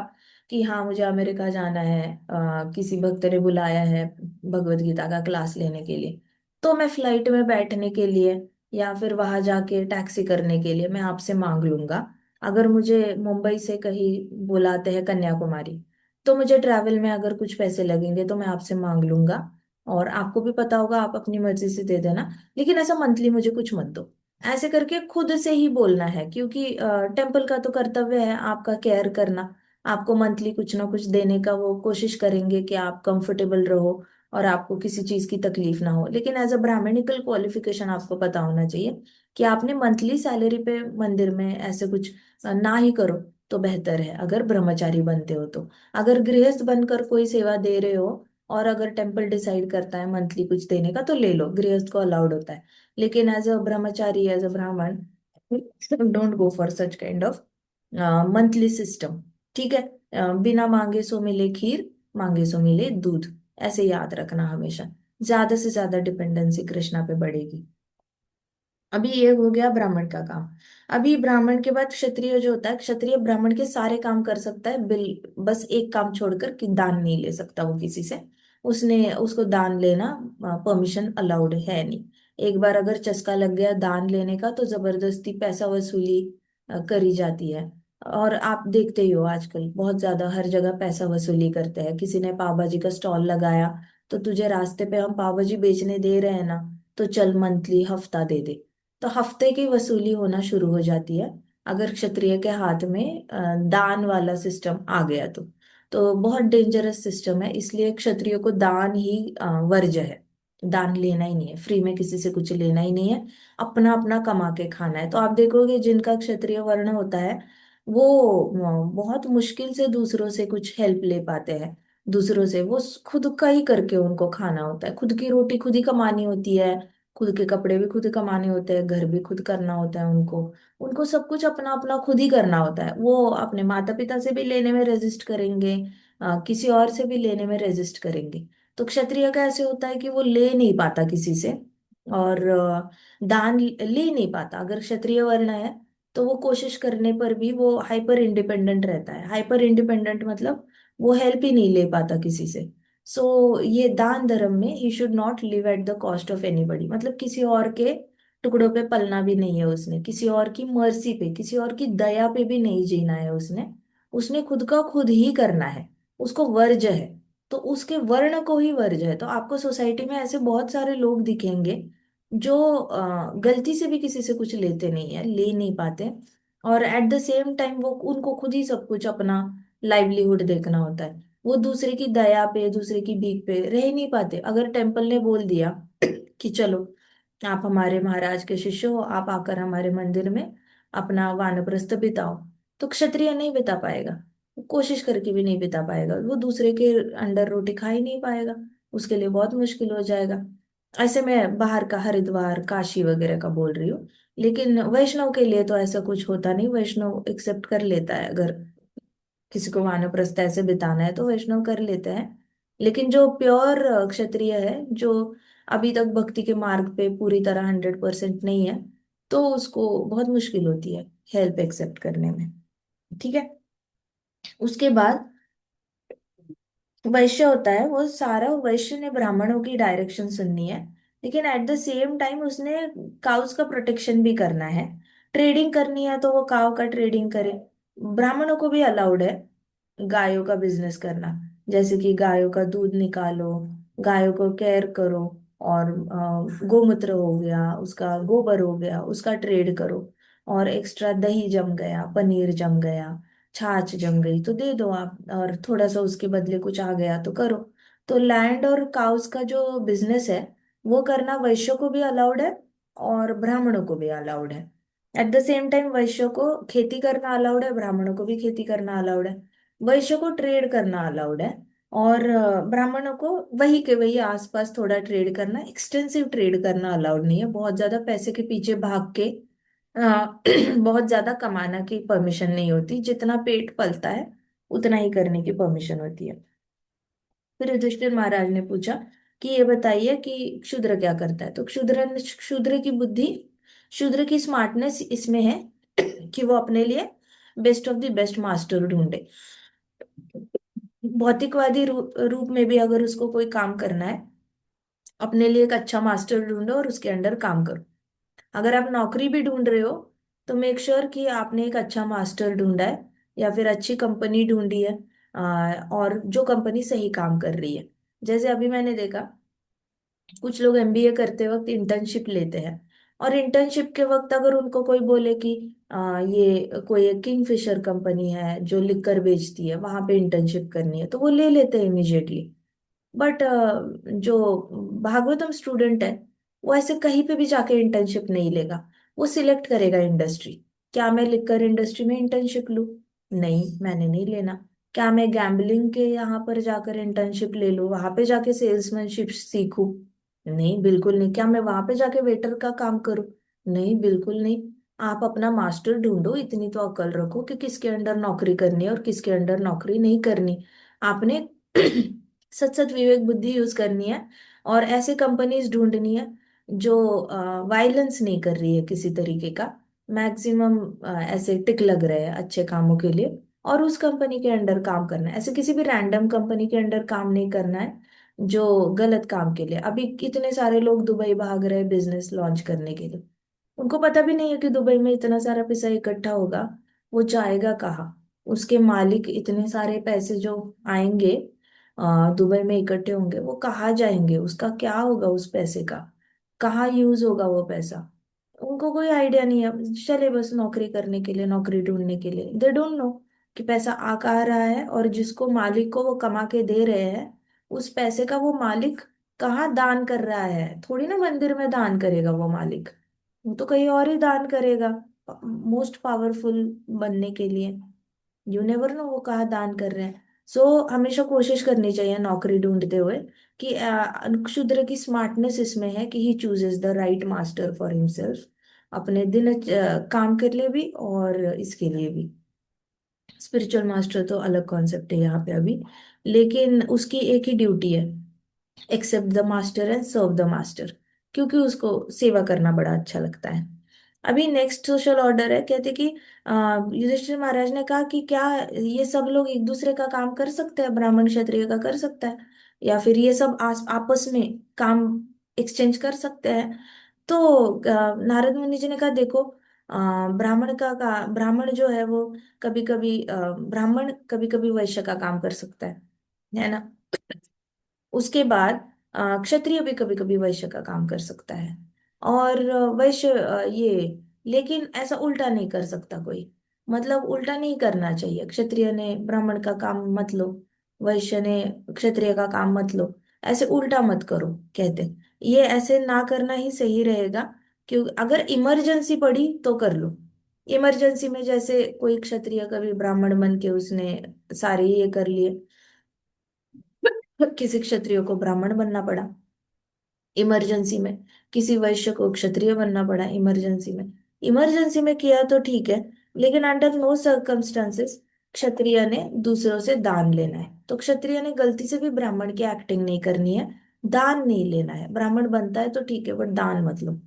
कि हाँ मुझे अमेरिका जाना है, किसी भक्त ने बुलाया है भगवत गीता का क्लास लेने के लिए, तो मैं फ्लाइट में बैठने के लिए या फिर वहां जाके टैक्सी करने के लिए मैं आपसे मांग लूंगा। अगर मुझे मुंबई से कहीं बुलाते हैं कन्याकुमारी, तो मुझे ट्रैवल में अगर कुछ पैसे लगेंगे तो मैं आपसे मांग लूंगा, और आपको भी पता होगा आप अपनी मर्जी से दे देना, लेकिन ऐसा मंथली मुझे कुछ मत दो। ऐसे करके खुद से ही बोलना है, क्योंकि टेम्पल का तो कर्तव्य है आपका केयर करना। आपको मंथली कुछ ना कुछ देने का वो कोशिश करेंगे कि आप कंफर्टेबल रहो और आपको किसी चीज की तकलीफ ना हो। लेकिन एज अ ब्राह्मणिकल क्वालिफिकेशन आपको पता होना चाहिए कि आपने मंथली सैलरी पे मंदिर में ऐसे कुछ ना ही करो तो बेहतर है, अगर ब्रह्मचारी बनते हो तो। अगर गृहस्थ बनकर कोई सेवा दे रहे हो और अगर टेम्पल डिसाइड करता है मंथली कुछ देने का तो ले लो, गृहस्थ को अलाउड होता है। लेकिन as a Brahmachari, as a ब्राह्मण, don't go for such kind of monthly system. ठीक है। बिना मांगे सो मिले खीर, मांगे सो मिले दूध, ऐसे याद रखना हमेशा। ज्यादा से ज्यादा डिपेंडेंसी कृष्णा पे बढ़ेगी। अभी ये हो गया ब्राह्मण का काम। अभी ब्राह्मण के बाद क्षत्रिय जो होता है, क्षत्रिय ब्राह्मण के सारे काम कर सकता है, बिल बस एक काम छोड़कर कि दान नहीं ले सकता वो किसी से। उसने उसको दान लेना परमिशन अलाउड है नहीं। एक बार अगर चस्का लग गया दान लेने का तो जबरदस्ती पैसा वसूली करी जाती है। और आप देखते ही हो आजकल बहुत ज्यादा हर जगह पैसा वसूली करते हैं। किसी ने पाव भाजी का स्टॉल लगाया तो तुझे रास्ते पे हम पाव भाजी बेचने दे रहे हैं ना, तो चल मंथली हफ्ता दे दे। तो हफ्ते की वसूली होना शुरू हो जाती है अगर क्षत्रिय के हाथ में दान वाला सिस्टम आ गया तो बहुत डेंजरस सिस्टम है, इसलिए क्षत्रियो को दान ही वर्ज्य है। दान लेना ही नहीं है, फ्री में किसी से कुछ लेना ही नहीं है, अपना अपना कमा के खाना है। तो आप देखोगे जिनका क्षत्रिय वर्ण होता है वो बहुत मुश्किल से दूसरों से कुछ हेल्प ले पाते हैं। दूसरों से वो खुद का ही करके उनको खाना होता है, खुद की रोटी खुद ही कमानी होती है, खुद के कपड़े भी खुद कमाने होते हैं, घर भी खुद करना होता है उनको। उनको सब कुछ अपना अपना खुद ही करना होता है। वो अपने माता पिता से भी लेने में रेजिस्ट करेंगे, किसी और से भी लेने में रेजिस्ट करेंगे। तो क्षत्रिय का ऐसे होता है कि वो ले नहीं पाता किसी से, और दान ले नहीं पाता। अगर क्षत्रिय वर्ण है तो वो कोशिश करने पर भी वो हाइपर इंडिपेंडेंट रहता है। हाइपर इंडिपेंडेंट मतलब वो हेल्प ही नहीं ले पाता किसी से। सो ये दान धर्म में he should not live at the cost of anybody, मतलब किसी और के टुकड़ों पे पलना भी नहीं है उसने, किसी और की मर्जी पे, किसी और की दया पे भी नहीं जीना है उसने। उसने खुद का खुद ही करना है, उसको वर्ज है। तो उसके वर्ण को ही वर्ज है। तो आपको सोसाइटी में ऐसे बहुत सारे लोग दिखेंगे जो गलती से भी किसी से कुछ लेते नहीं है, ले नहीं पाते, और एट द सेम टाइम वो उनको खुद ही सब कुछ अपना लाइवलीहुड देखना होता है। वो दूसरे की दया पे, दूसरे की भीख पे रह ही नहीं पाते। अगर टेम्पल ने बोल दिया कि चलो आप हमारे महाराज के शिष्य हो, आप आकर हमारे मंदिर में अपना वानप्रस्थ बिताओ, तो क्षत्रिय नहीं बिता पाएगा। वो कोशिश करके भी नहीं बिता पाएगा, वो दूसरे के अंडर रोटी खा ही नहीं पाएगा, उसके लिए बहुत मुश्किल हो जाएगा। ऐसे मैं बाहर का हरिद्वार काशी वगैरह का बोल रही हूँ, लेकिन वैष्णव के लिए तो ऐसा कुछ होता नहीं। वैष्णव एक्सेप्ट कर लेता है, अगर किसी को वानप्रस्थ ऐसे बिताना है तो वैष्णव कर लेते हैं। लेकिन जो प्योर क्षत्रिय है, जो अभी तक भक्ति के मार्ग पे पूरी तरह 100% नहीं है, तो उसको बहुत मुश्किल होती है हेल्प एक्सेप्ट करने में। ठीक है। उसके बाद वैश्य होता है, वो सारा वैश्य ने ब्राह्मणों की डायरेक्शन सुननी है, लेकिन एट द सेम टाइम उसने काउस का प्रोटेक्शन भी करना है। ट्रेडिंग करनी है तो वो काउ का ट्रेडिंग करे। ब्राह्मणों को भी अलाउड है गायों का बिजनेस करना, जैसे कि गायों का दूध निकालो, गायों को केयर करो, और गोमूत्र हो गया, उसका गोबर हो गया, उसका ट्रेड करो। और एक्स्ट्रा दही जम गया, पनीर जम गया, छाछ जम गई तो दे दो आप, और थोड़ा सा उसके बदले कुछ आ गया तो करो। तो लैंड और काउस का जो बिजनेस है वो करना वैश्यों को भी अलाउड है और ब्राह्मणों को भी अलाउड है। एट द सेम टाइम वैश्यों को खेती करना अलाउड है, ब्राह्मणों को भी खेती करना अलाउड है। वैश्यों को ट्रेड करना अलाउड है, और ब्राह्मणों को वही के वही आसपास थोड़ा ट्रेड करना, एक्सटेंसिव ट्रेड करना अलाउड नहीं है। बहुत ज्यादा पैसे के पीछे भाग के बहुत ज्यादा कमाना की परमिशन नहीं होती, जितना पेट पलता है उतना ही करने की परमिशन होती है। फिर युधिष्ठिर महाराज ने पूछा कि ये बताइए कि क्षुद्र क्या करता है। तो क्षुद्र की बुद्धि, क्षुद्र की स्मार्टनेस इसमें है कि वो अपने लिए best of the best master ढूंढे। भौतिकवादी रूप में भी अगर उसको कोई काम करना है, अपने लिए एक अच्छा मास्टर ढूंढो और उसके अंडर काम करो। अगर आप नौकरी भी ढूंढ रहे हो तो मेक श्योर कि आपने एक अच्छा मास्टर ढूंढा है, या फिर अच्छी कंपनी ढूंढी है, और जो कंपनी सही काम कर रही है। जैसे अभी मैंने देखा, कुछ लोग एमबीए करते वक्त इंटर्नशिप लेते हैं, और इंटर्नशिप के वक्त अगर उनको कोई बोले कि ये कोई एक किंगफिशर कंपनी है जो लिकर बेचती है, वहां पे इंटर्नशिप करनी है, तो वो ले लेते हैं इमिजिएटली। बट जो भागवतम स्टूडेंट है, वो ऐसे कहीं पे भी जाके इंटर्नशिप नहीं लेगा। वो सिलेक्ट करेगा इंडस्ट्री। क्या मैं लिकर इंडस्ट्री में इंटर्नशिप लूँ? नहीं, मैंने नहीं लेना। क्या मैं गैम्बलिंग के यहाँ पर जाकर इंटर्नशिप ले लूँ, वहां पे जाके सेल्समैनशिप सीखूं? नहीं, बिल्कुल नहीं। क्या मैं वहां पे जाके वेटर का काम करूँ? नहीं, बिल्कुल नहीं। आप अपना मास्टर ढूंढो, इतनी तो अकल रखो कि किसके अंडर नौकरी करनी है और किसके अंडर नौकरी नहीं करनी। आपने सच सच विवेक बुद्धि यूज करनी है, और ऐसे कंपनीज ढूंढनी है जो वायलेंस नहीं कर रही है किसी तरीके का। मैक्सिमम ऐसे टिक लग रहे हैं अच्छे कामों के लिए, और उस कंपनी के अंडर काम करना है। ऐसे किसी भी रैंडम कंपनी के अंडर काम नहीं करना है जो गलत काम के लिए। अभी कितने सारे लोग दुबई भाग रहे हैं बिजनेस लॉन्च करने के लिए। उनको पता भी नहीं है कि दुबई में इतना सारा पैसा इकट्ठा होगा, वो जाएगा कहाँ। उसके मालिक इतने सारे पैसे जो आएंगे, दुबई में इकट्ठे होंगे, वो कहाँ जाएंगे, उसका क्या होगा उस पैसे का, कहाँ यूज होगा वो पैसा। उनको कोई आइडिया नहीं है। चले बस नौकरी करने के लिए, नौकरी ढूंढने के लिए, दे डोंट नो कि पैसा आ कहाँ रहा है, और जिसको मालिक को वो कमा के दे रहे हैं, उस पैसे का वो मालिक कहाँ दान कर रहा है। थोड़ी ना मंदिर में दान करेगा वो मालिक, वो तो कहीं और ही दान करेगा, मोस्ट पावरफुल बनने के लिए। यू नेवर नो वो कहाँ दान कर रहे हैं। सो हमेशा कोशिश करनी चाहिए नौकरी ढूंढते हुए कि शूद्र की स्मार्टनेस इसमें है कि ही chooses the right master for himself, अपने दिन काम के लिए भी और इसके लिए भी। स्पिरिचुअल मास्टर तो अलग कॉन्सेप्ट है यहाँ पे अभी, लेकिन उसकी एक ही ड्यूटी है, accept the master and serve the master, क्योंकि उसको सेवा करना बड़ा अच्छा लगता है। अभी नेक्स्ट सोशल ऑर्डर है, कहते कि युधिष्ठिर महाराज ने कहा कि क्या ये सब लोग एक दूसरे का काम कर सकते हैं, ब्राह्मण क्षत्रिय का कर सकता है, या फिर ये सब आपस में काम एक्सचेंज कर सकते हैं। तो नारद मुनि जी ने कहा देखो, ब्राह्मण जो है वो कभी कभी ब्राह्मण कभी कभी वैश्य का काम कर सकता है ना। उसके बाद क्षत्रिय भी कभी कभी वैश्य का काम कर सकता है, और वैश्य ये, लेकिन ऐसा उल्टा नहीं कर सकता कोई। मतलब उल्टा नहीं करना चाहिए, क्षत्रिय ने ब्राह्मण का काम मत लो, वैश्य ने क्षत्रिय का काम मत लो, ऐसे उल्टा मत करो कहते। ये ऐसे ना करना ही सही रहेगा, क्योंकि अगर इमरजेंसी पड़ी तो कर लो। इमरजेंसी में जैसे कोई क्षत्रिय कभी ब्राह्मण बन के उसने सारे ये कर लिए, किसी क्षत्रिय को ब्राह्मण बनना पड़ा इमरजेंसी में, किसी वैश्य को क्षत्रिय बनना पड़ा इमरजेंसी में। इमरजेंसी में किया तो ठीक है, लेकिन अंडर नो सर्कमस्टांसेस क्षत्रिय ने दूसरों से दान लेना है। तो क्षत्रिय ने गलती से भी ब्राह्मण की एक्टिंग नहीं करनी है, दान नहीं लेना है। ब्राह्मण बनता है तो ठीक है, बट दान मत लो।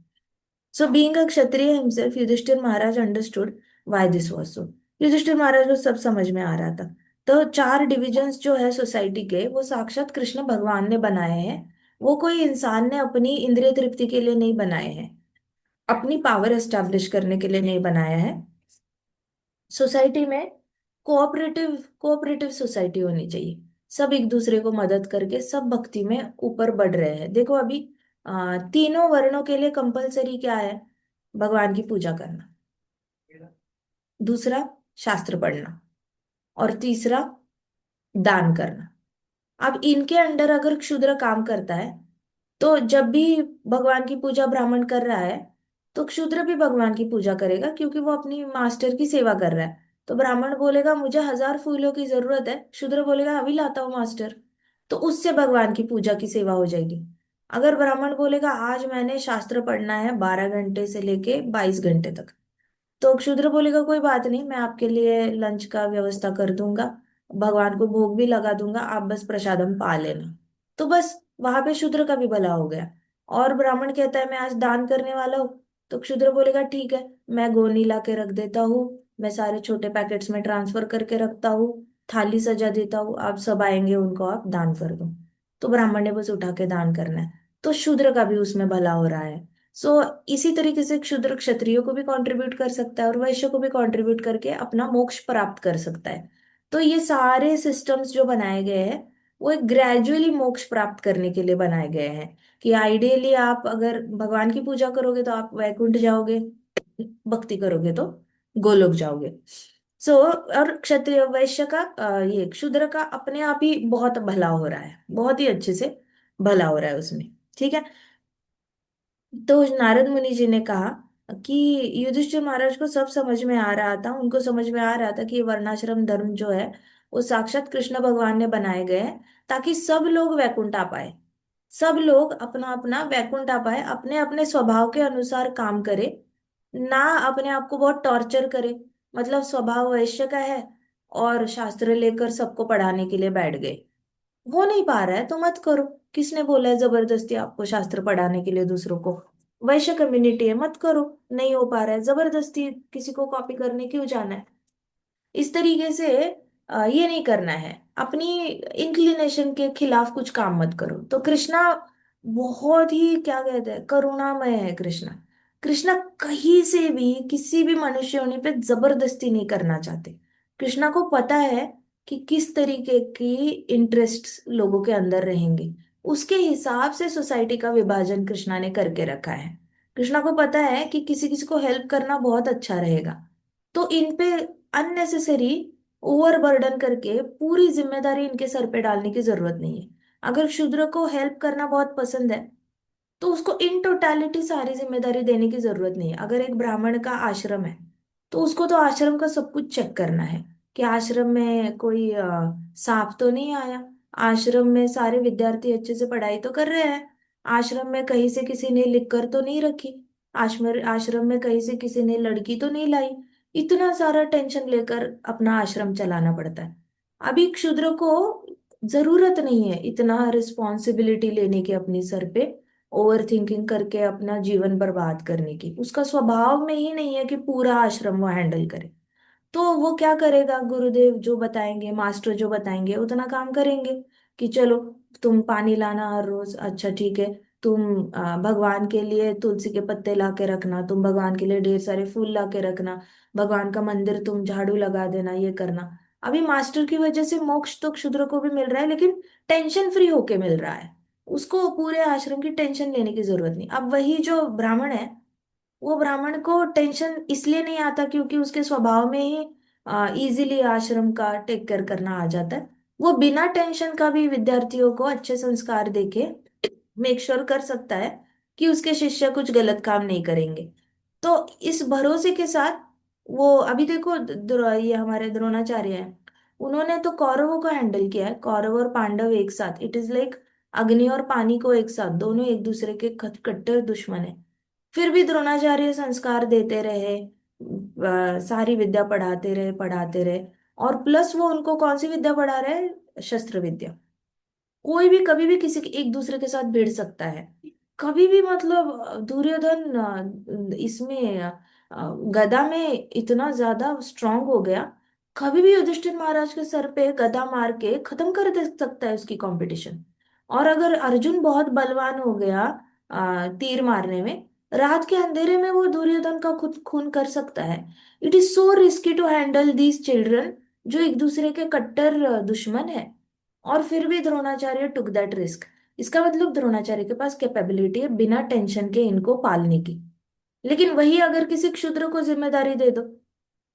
So being a Kshatriya himself, Yudhishthir Maharaj understood why this was so. Yudhishthir महाराज को सब समझ में आ रहा था। तो चार डिविजन्स जो है सोसाइटी के, वो साक्षात कृष्ण भगवान ने बनाए हैं। वो कोई इंसान ने अपनी इंद्रिय तृप्ति के लिए नहीं बनाए हैं, अपनी पावर एस्टैब्लिश करने के लिए नहीं बनाया है। सोसाइटी में कोऑपरेटिव कोऑपरेटिव सोसाइटी होनी चाहिए। सब एक दूसरे को मदद करके सब भक्ति में ऊपर बढ़ रहे हैं। देखो अभी तीनों वर्णों के लिए कंपलसरी क्या है? भगवान की पूजा करना, दूसरा शास्त्र पढ़ना, और तीसरा दान करना। अब इनके अंडर अगर क्षुद्र काम करता है, तो जब भी भगवान की पूजा ब्राह्मण कर रहा है, तो क्षुद्र भी भगवान की पूजा करेगा, क्योंकि वो अपनी मास्टर की सेवा कर रहा है। तो ब्राह्मण बोलेगा मुझे 1000 फूलों की जरूरत है, क्षुद्र बोलेगा अभी लाता हूँ मास्टर। तो उससे भगवान की पूजा की सेवा हो जाएगी। अगर ब्राह्मण बोलेगा आज मैंने शास्त्र पढ़ना है 12 घंटे से लेके 22 घंटे तक, तो क्षुद्र बोलेगा कोई बात नहीं, मैं आपके लिए लंच का व्यवस्था कर दूंगा, भगवान को भोग भी लगा दूंगा, आप बस प्रसादम पा लेना। तो बस वहां पे शूद्र का भी भला हो गया। और ब्राह्मण कहता है मैं आज दान करने वाला हूँ, तो क्षुद्र बोलेगा ठीक है, मैं गोनी ला के रख देता हूँ, मैं सारे छोटे पैकेट्स में ट्रांसफर करके रखता हूँ, थाली सजा देता हूँ, आप सब आएंगे उनको आप दान कर दो। तो ब्राह्मण ने बस उठा के दान करना है, तो शूद्र का भी उसमें भला हो रहा है। सो इसी तरीके से क्षुद्र क्षत्रियो को भी कंट्रीब्यूट कर सकता है और वैश्य को भी कंट्रीब्यूट करके अपना मोक्ष प्राप्त कर सकता है। तो ये सारे सिस्टम्स जो बनाए गए हैं, वो एक ग्रेजुअली मोक्ष प्राप्त करने के लिए बनाए गए हैं। कि आइडियली आप अगर भगवान की पूजा करोगे तो आप वैकुंठ जाओगे, भक्ति करोगे तो गोलोक जाओगे। सो और क्षत्रिय वैश्य का ये क्षुद्र का अपने आप ही बहुत भला हो रहा है, बहुत ही अच्छे से भला हो रहा है उसमें। ठीक है। तो नारद मुनि जी ने कहा कि युधिष्ठिर महाराज को सब समझ में आ रहा था, उनको समझ में आ रहा था कि ये वर्णाश्रम धर्म जो है वो साक्षात कृष्ण भगवान ने बनाए गए हैं, ताकि सब लोग वैकुंठ आ पाए, सब लोग अपना अपना वैकुंठ आ पाए, अपने अपने स्वभाव के अनुसार काम करे, ना अपने आप को बहुत टॉर्चर करे। मतलब स्वभाव वैश्य का है और शास्त्र लेकर सबको पढ़ाने के लिए बैठ गए। हो नहीं पा रहा है तो मत करो। किसने बोला है जबरदस्ती आपको शास्त्र पढ़ाने के लिए दूसरों को? वैश्य कम्युनिटी है, मत करो। नहीं हो पा रहा है, जबरदस्ती किसी को कॉपी करने क्यों जाना है? इस तरीके से ये नहीं करना है, अपनी इंक्लिनेशन के खिलाफ कुछ काम मत करो। तो कृष्णा बहुत ही क्या कहते हैं, करुणामय है कृष्णा। कृष्णा कहीं से भी किसी भी मनुष्य होने पे जबरदस्ती नहीं करना चाहते। कृष्णा को पता है कि किस तरीके की इंटरेस्ट्स लोगों के अंदर रहेंगे, उसके हिसाब से सोसाइटी का विभाजन कृष्णा ने करके रखा है। कृष्णा को पता है कि किसी किसी को हेल्प करना बहुत अच्छा रहेगा, तो इन पे अननेसेसरी ओवरबर्डन करके पूरी जिम्मेदारी इनके सर पे डालने की जरूरत नहीं है। अगर शूद्र को हेल्प करना बहुत पसंद है, तो उसको इन टोटालिटी सारी जिम्मेदारी देने की जरूरत नहीं है। अगर एक ब्राह्मण का आश्रम है, तो उसको तो आश्रम का सब कुछ चेक करना है कि आश्रम में कोई सांप तो नहीं आया, आश्रम में सारे विद्यार्थी अच्छे से पढ़ाई तो कर रहे हैं, आश्रम में कहीं से किसी ने लिख कर तो नहीं रखी, आश्रम आश्रम में कहीं से किसी ने लड़की तो नहीं लाई। इतना सारा टेंशन लेकर अपना आश्रम चलाना पड़ता है। अभी क्षुद्र को जरूरत नहीं है इतना रिस्पॉन्सिबिलिटी लेने की अपनी सर पे, ओवर थिंकिंग करके अपना जीवन बर्बाद करने की। उसका स्वभाव में ही नहीं है कि पूरा आश्रम वो हैंडल करे। तो वो क्या करेगा, गुरुदेव जो बताएंगे, मास्टर जो बताएंगे उतना काम करेंगे। कि चलो तुम पानी लाना हर रोज, अच्छा ठीक है, तुम भगवान के लिए तुलसी के पत्ते ला के रखना, तुम भगवान के लिए ढेर सारे फूल ला के रखना, भगवान का मंदिर तुम झाड़ू लगा देना, ये करना। अभी मास्टर की वजह से मोक्ष तो क्षुद्र को भी मिल रहा है, लेकिन टेंशन फ्री होके मिल रहा है। उसको पूरे आश्रम की टेंशन लेने की जरूरत नहीं। अब वही जो ब्राह्मण है, वो ब्राह्मण को टेंशन इसलिए नहीं आता क्योंकि उसके स्वभाव में ही इजीली आश्रम का टेक केयर करना आ जाता है। वो बिना टेंशन का भी विद्यार्थियों को अच्छे संस्कार देके मेक श्योर कर सकता है कि उसके शिष्य कुछ गलत काम नहीं करेंगे। तो इस भरोसे के साथ वो अभी देखो ये हमारे द्रोणाचार्य हैं, उन्होंने तो कौरवों को हैंडल किया है, कौरव और पांडव एक साथ, इट इज लाइक अग्नि और पानी को एक साथ, दोनों एक दूसरे के कट्टर दुश्मन है। फिर भी द्रोणाचार्य संस्कार देते रहे, सारी विद्या पढ़ाते रहे। और प्लस वो उनको कौन सी विद्या पढ़ा रहे? शस्त्र विद्या। कोई भी कभी भी किसी एक दूसरे के साथ भिड़ सकता है, कभी भी। मतलब दुर्योधन इसमें गदा में इतना ज्यादा स्ट्रांग हो गया, कभी भी युधिष्ठिर महाराज के सर पे गदा मार के खत्म कर दे सकता है उसकी कंपटीशन। और अगर अर्जुन बहुत बलवान हो गया तीर मारने में, रात के अंधेरे में वो दुर्योधन का खुद खून कर सकता है। It is so risky to handle these children जो एक दूसरे के कट्टर दुश्मन है। और फिर भी द्रोणाचार्य टुक दैट रिस्क। इसका मतलब द्रोणाचार्य के पास कैपेबिलिटी है बिना टेंशन के इनको पालने की। लेकिन वही अगर किसी क्षुद्र को जिम्मेदारी दे दो,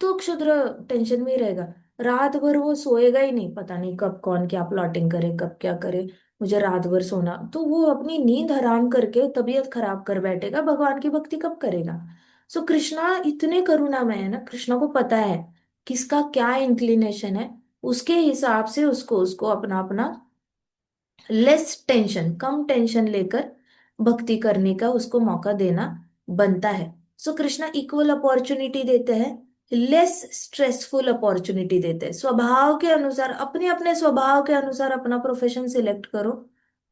तो क्षुद्र टेंशन में ही रहेगा। रात भर वो सोएगा ही नहीं, पता नहीं कब कौन क्या प्लॉटिंग करे, कब क्या करे, मुझे रात भर सोना। तो वो अपनी नींद हराम करके तबीयत खराब कर बैठेगा, भगवान की भक्ति कब करेगा। सो कृष्णा इतने करुणामय है ना, कृष्णा को पता है किसका क्या इंक्लिनेशन है, उसके हिसाब से उसको उसको अपना अपना लेस टेंशन, कम टेंशन लेकर भक्ति करने का उसको मौका देना बनता है। सो कृष्णा इक्वल अपॉर्चुनिटी देते हैं, लेस स्ट्रेसफुल अपॉर्चुनिटी देते हैं। स्वभाव के अनुसार, अपने अपने स्वभाव के अनुसार अपना प्रोफेशन सिलेक्ट करो,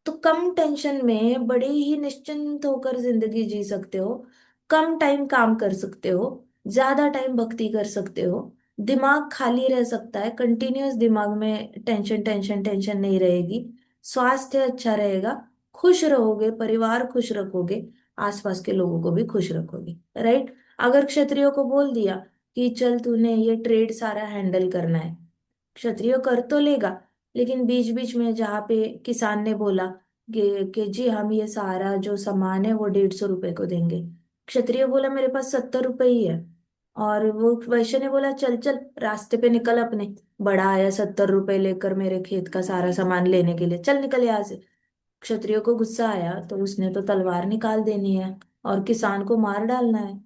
तो कम टेंशन में बड़े ही निश्चिंत होकर जिंदगी जी सकते हो। कम टाइम काम कर सकते हो, ज्यादा टाइम भक्ति कर सकते हो। दिमाग खाली रह सकता है, कंटिन्यूअस दिमाग में टेंशन टेंशन टेंशन नहीं रहेगी। स्वास्थ्य अच्छा रहेगा, खुश रहोगे, परिवार खुश रखोगे, आसपास के लोगों को भी खुश रखोगे। राइट। अगर क्षत्रियो को बोल दिया कि चल तूने ये ट्रेड सारा हैंडल करना है, क्षत्रिय कर तो लेगा, लेकिन बीच बीच में जहाँ पे किसान ने बोला कि जी हम ये सारा जो सामान है वो 150 रुपए को देंगे, क्षत्रिय बोला मेरे पास 70 रुपए ही है, और वो वैश्य ने बोला चल चल रास्ते पे निकल अपने, बड़ा आया 70 रुपए लेकर मेरे खेत का सारा सामान लेने के लिए, चल निकल यहाँ से। क्षत्रियो को गुस्सा आया तो उसने तो तलवार निकाल देनी है और किसान को मार डालना है।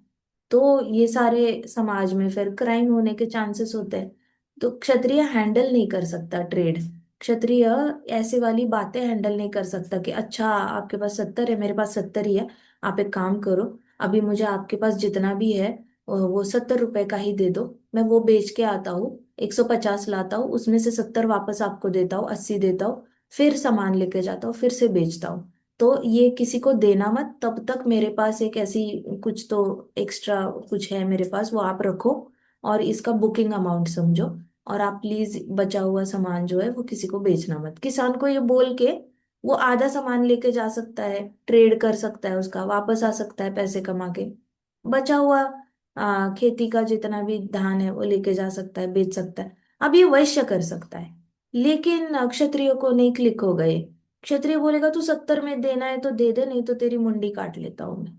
तो ये सारे समाज में फिर क्राइम होने के चांसेस होते हैं। तो क्षत्रिय हैंडल नहीं कर सकता ट्रेड। क्षत्रिय ऐसे वाली बातें हैंडल नहीं कर सकता कि अच्छा आपके पास 70 है, मेरे पास 70 ही है, आप एक काम करो, अभी मुझे आपके पास जितना भी है वो 70 रुपए का ही दे दो, मैं वो बेच के आता हूँ, 150 लाता हूँ, उसमें से 70 वापस आपको देता हूँ, 80 देता हूँ, फिर सामान लेके जाता हूँ, फिर से बेचता हूँ। तो ये किसी को देना मत, तब तक मेरे पास एक ऐसी कुछ तो एक्स्ट्रा कुछ है मेरे पास, वो आप रखो और इसका बुकिंग अमाउंट समझो, और आप प्लीज बचा हुआ सामान जो है वो किसी को बेचना मत। किसान को ये बोल के वो आधा सामान लेके जा सकता है, ट्रेड कर सकता है, उसका वापस आ सकता है पैसे कमा के। बचा हुआ खेती का जितना भी धान है वो लेके जा सकता है, बेच सकता है। अब ये वैश्य कर सकता है, लेकिन क्षत्रियो को नहीं क्लिक हो गए। क्षत्रिय बोलेगा तू 70 में देना है तो दे दे, नहीं तो तेरी मुंडी काट लेता हूं मैं।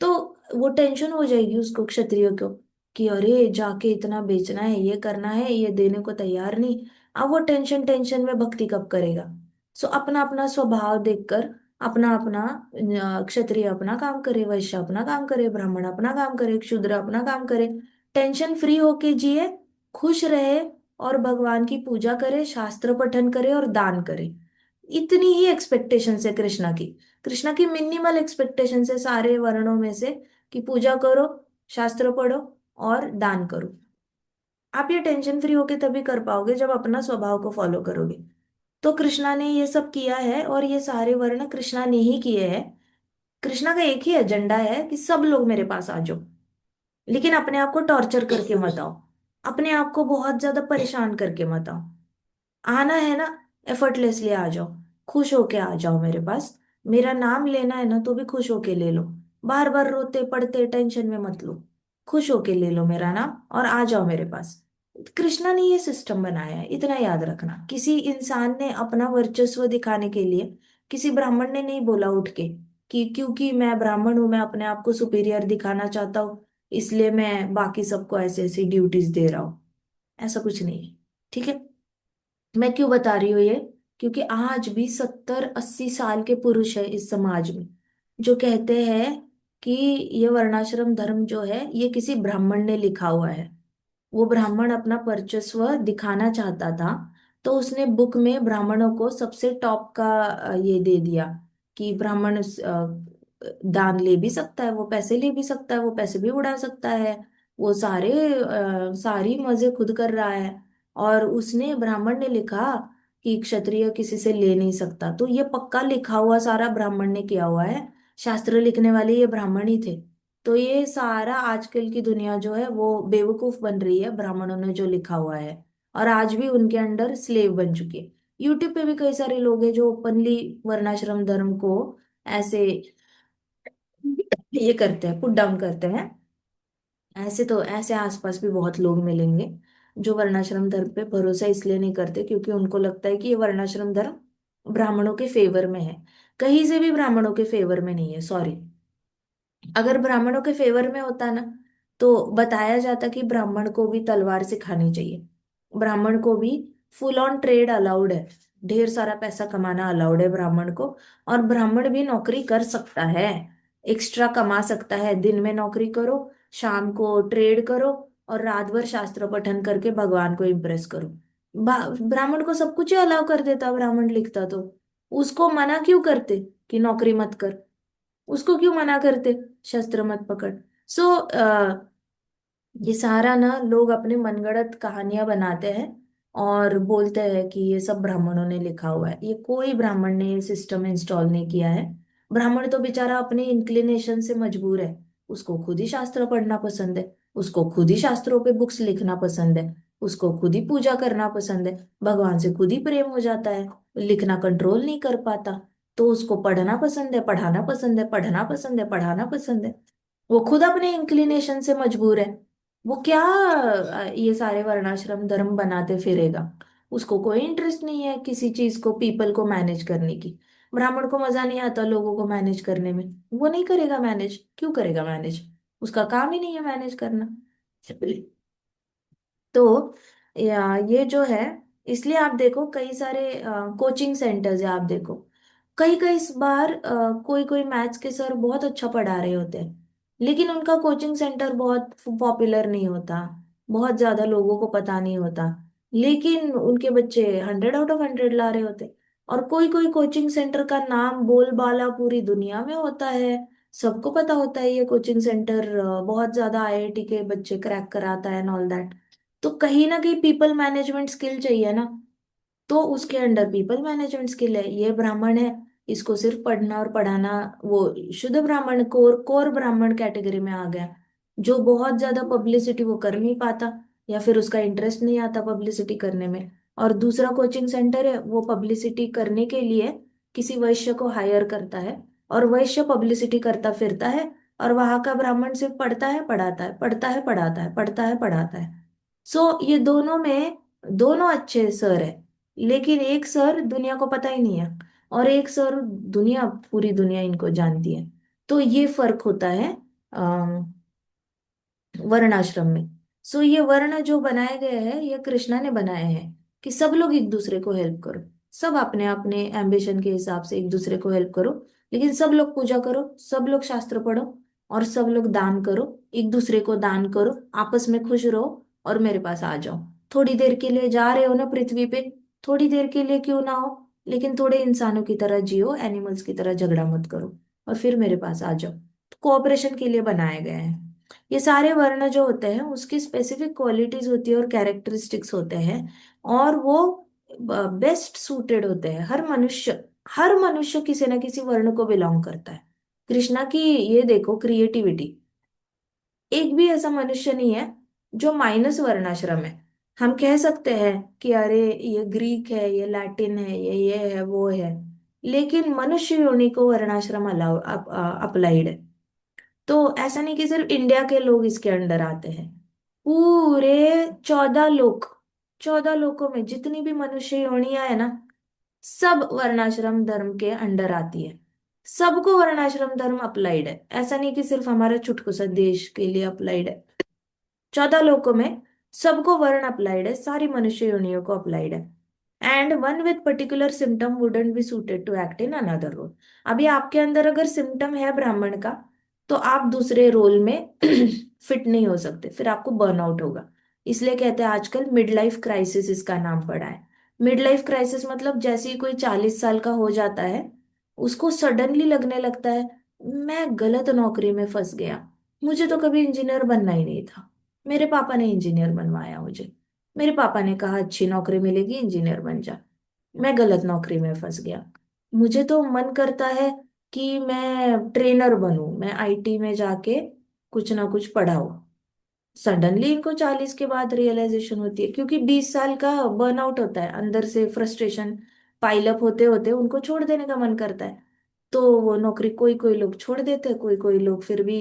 तो वो टेंशन हो जाएगी उसको, क्षत्रिय को, कि अरे जाके इतना बेचना है, ये करना है, ये देने को तैयार नहीं। अब वो टेंशन टेंशन में भक्ति कब करेगा। सो अपना अपना स्वभाव देखकर अपना अपना क्षत्रिय अपना काम करे, वैश्य अपना काम करे, ब्राह्मण अपना काम करे, शूद्र अपना काम करे, टेंशन फ्री होके जिए, खुश रहे, और भगवान की पूजा करे, शास्त्र पठन करे और दान करे। इतनी ही एक्सपेक्टेशन है कृष्णा की। कृष्णा की मिनिमल एक्सपेक्टेशन है सारे वर्णों में से, कि पूजा करो, शास्त्र पढ़ो और दान करो। आप ये टेंशन फ्री होके तभी कर पाओगे जब अपना स्वभाव को फॉलो करोगे। तो कृष्णा ने ये सब किया है, और ये सारे वर्ण कृष्णा ने ही किए हैं। कृष्णा का एक ही एजेंडा है कि सब लोग मेरे पास आ जाओ, लेकिन अपने आप को टॉर्चर करके मत आओ, अपने आप को बहुत ज्यादा परेशान करके मत आओ। आना है ना, एफर्टलेसली आ जाओ, खुश होके आ जाओ मेरे पास। मेरा नाम लेना है ना तो भी खुश होके ले लो, बार बार रोते पड़ते टेंशन में मत लो, खुश होके ले लो मेरा नाम और आ जाओ मेरे पास। कृष्णा ने ये सिस्टम बनाया है, इतना याद रखना। किसी इंसान ने अपना वर्चस्व दिखाने के लिए, किसी ब्राह्मण ने नहीं बोला उठ के कि क्योंकि मैं ब्राह्मण हूं मैं अपने आप को सुपीरियर दिखाना चाहता हूँ, इसलिए मैं बाकी सबको ऐसे ऐसी ड्यूटीज दे रहा हूँ। ऐसा कुछ नहीं है। ठीक है। मैं क्यों बता रही हूँ ये, क्योंकि आज भी 70-80 साल के पुरुष है इस समाज में जो कहते हैं कि ये वर्णाश्रम धर्म जो है ये किसी ब्राह्मण ने लिखा हुआ है। वो ब्राह्मण अपना वर्चस्व दिखाना चाहता था, तो उसने बुक में ब्राह्मणों को सबसे टॉप का ये दे दिया कि ब्राह्मण दान ले भी सकता है, वो पैसे ले भी सकता है, वो पैसे भी उड़ा सकता है, वो सारी मजे खुद कर रहा है। और उसने, ब्राह्मण ने लिखा कि क्षत्रिय किसी से ले नहीं सकता, तो ये पक्का लिखा हुआ सारा ब्राह्मण ने किया हुआ है। शास्त्र लिखने वाले ये ब्राह्मण ही थे। तो ये सारा आजकल की दुनिया जो है वो बेवकूफ बन रही है ब्राह्मणों ने जो लिखा हुआ है, और आज भी उनके अंडर स्लेव बन चुकी है। यूट्यूब पे भी कई सारे लोग हैं जो ओपनली वर्णाश्रम धर्म को ऐसे ये करते हैं, पुट डाउन करते हैं। ऐसे तो ऐसे आसपास भी बहुत लोग मिलेंगे। जो वर्णाश्रम धर्म पे भरोसा इसलिए नहीं करते क्योंकि उनको लगता है कि ये वर्णाश्रम धर्म ब्राह्मणों के फेवर में है। कहीं से भी ब्राह्मणों के फेवर में नहीं है, सॉरी। अगर ब्राह्मणों के फेवर में होता ना, तो बताया जाता कि ब्राह्मण को भी तलवार सिखानी चाहिए, ब्राह्मण को भी फुल ऑन ट्रेड अलाउड है, ढेर सारा पैसा कमाना अलाउड है ब्राह्मण को। और ब्राह्मण भी नौकरी कर सकता है, एक्स्ट्रा कमा सकता है, दिन में नौकरी करो, शाम को ट्रेड करो, और रात भर शास्त्र पठन करके भगवान को इम्प्रेस करो। ब्राह्मण को सब कुछ ही अलाउ कर देता, ब्राह्मण लिखता तो उसको मना क्यों करते कि नौकरी मत कर? उसको क्यों मना करते, शस्त्र मत पकड़? सो ये सारा ना लोग अपने मनगढ़ंत कहानियां बनाते हैं और बोलते हैं कि ये सब ब्राह्मणों ने लिखा हुआ है। ये कोई ब्राह्मण ने ये सिस्टम इंस्टॉल नहीं किया है। ब्राह्मण तो बेचारा अपने इंक्लिनेशन से मजबूर है, उसको खुद ही शास्त्र पढ़ना पसंद है, उसको खुद ही शास्त्रों पे बुक्स लिखना पसंद है, उसको खुद ही पूजा करना पसंद है, भगवान से खुद ही प्रेम हो जाता है, लिखना कंट्रोल नहीं कर पाता। तो उसको पढ़ना पसंद है, पढ़ाना पसंद है, पढ़ना पसंद है, पढ़ाना पसंद है। वो खुद अपने इंक्लिनेशन से मजबूर है। वो क्या ये सारे वर्णाश्रम धर्म बनाते फिरेगा? उसको कोई इंटरेस्ट नहीं है किसी चीज को, पीपल को मैनेज करने की। ब्राह्मण को मजा नहीं आता लोगों को मैनेज करने में, वो नहीं करेगा मैनेज, क्यों करेगा मैनेज? उसका काम ही नहीं है मैनेज करना। तो ये जो है, इसलिए आप देखो कई सारे कोचिंग सेंटर्स है, आप देखो कई कई इस बार कोई कोई मैथ्स के सर बहुत अच्छा पढ़ा रहे होते हैं, लेकिन उनका कोचिंग सेंटर बहुत पॉपुलर नहीं होता, बहुत ज्यादा लोगों को पता नहीं होता, लेकिन उनके बच्चे 100 आउट ऑफ 100 ला रहे होते। और कोई कोई कोचिंग सेंटर का नाम बोलबाला पूरी दुनिया में होता है, सबको पता होता है ये कोचिंग सेंटर बहुत ज्यादा आईआईटी के बच्चे क्रैक कराता है एंड ऑल दैट। तो कहीं ना कहीं पीपल मैनेजमेंट स्किल चाहिए ना, तो उसके अंडर पीपल मैनेजमेंट स्किल है। ये ब्राह्मण है, इसको सिर्फ पढ़ना और पढ़ाना, वो शुद्ध ब्राह्मण, कोर कोर ब्राह्मण कैटेगरी में आ गया, जो बहुत ज्यादा पब्लिसिटी वो कर नहीं पाता, या फिर उसका इंटरेस्ट नहीं आता पब्लिसिटी करने में। और दूसरा कोचिंग सेंटर है, वो पब्लिसिटी करने के लिए किसी वैश्य को हायर करता है, और वैश्य पब्लिसिटी करता फिरता है, और वहां का ब्राह्मण सिर्फ पढ़ता है पढ़ाता है, पढ़ता है पढ़ाता है, पढ़ता है पढ़ाता है। सो ये दोनों में दोनों अच्छे सर है, लेकिन एक सर दुनिया को पता ही नहीं है, और एक सर दुनिया, पूरी दुनिया इनको जानती है। तो ये फर्क होता है वर्णाश्रम में। सो ये वर्ण जो बनाए गए हैं, ये कृष्णा ने बनाए हैं कि सब लोग एक दूसरे को हेल्प करो, सब अपने अपने एम्बिशन के हिसाब से एक दूसरे को हेल्प करो, लेकिन सब लोग पूजा करो, सब लोग शास्त्र पढ़ो, और सब लोग दान करो, एक दूसरे को दान करो, आपस में खुश रहो, और मेरे पास आ जाओ। थोड़ी देर के लिए जा रहे हो ना पृथ्वी पे, थोड़ी देर के लिए क्यों ना हो, लेकिन थोड़े इंसानों की तरह जियो, एनिमल्स की तरह झगड़ा मत करो, और फिर मेरे पास आ जाओ। कोऑपरेशन के लिए बनाए गए हैं। ये सारे वर्ण जो होते हैं उसकी स्पेसिफिक क्वालिटीज होती है और कैरेक्टरिस्टिक्स होते हैं, और वो बेस्ट सूटेड होते हैं। हर मनुष्य किसी ना किसी वर्ण को बिलोंग करता है। कृष्णा की ये देखो क्रिएटिविटी, एक भी ऐसा मनुष्य नहीं है जो माइनस वर्णाश्रम है। हम कह सकते हैं कि अरे ये ग्रीक है, ये लैटिन है, ये है, वो है, लेकिन मनुष्य योनि को वर्णाश्रम अलाउ अप्लाइड है। तो ऐसा नहीं कि सिर्फ इंडिया के लोग इसके अंडर आते हैं, पूरे 14 लोक, 14 लोकों में जितनी भी मनुष्य योनियां है ना, सब वर्णाश्रम धर्म के अंडर आती है। सबको वर्णाश्रम धर्म अप्लाइड है, ऐसा नहीं कि सिर्फ हमारा छुटकू सा देश के लिए अप्लाइड है। 14 लोकों में सबको वर्ण अप्लाइड है, सारी मनुष्य योनियों को अप्लाइड है। And one with particular symptom wouldn't be suited to act in another role. अभी आपके अंदर अगर सिम्टम है ब्राह्मण का, तो आप दूसरे रोल में फिट नहीं हो सकते, फिर आपको बर्नआउट होगा। इसलिए कहते हैं आजकल मिड लाइफ क्राइसिस इसका नाम पड़ा है। मिड लाइफ क्राइसिस मतलब जैसे ही कोई 40 साल का हो जाता है, उसको सडनली लगने लगता है मैं गलत नौकरी में फंस गया, मुझे तो कभी इंजीनियर बनना ही नहीं था, मेरे पापा ने इंजीनियर बनवाया मुझे, मेरे पापा ने कहा अच्छी नौकरी मिलेगी इंजीनियर बन जा, मैं गलत नौकरी में फंस गया, मुझे तो मन करता है कि मैं ट्रेनर बनूं, मैं आईटी में जाके कुछ ना कुछ पढ़ाऊं। सडनली इनको 40 के बाद रियलाइजेशन होती है, क्योंकि 20 साल का बर्नआउट होता है, अंदर से फ्रस्ट्रेशन पाइल अप होते होते उनको छोड़ देने का मन करता है। तो वो नौकरी कोई कोई लोग छोड़ देते हैं, कोई कोई लोग फिर भी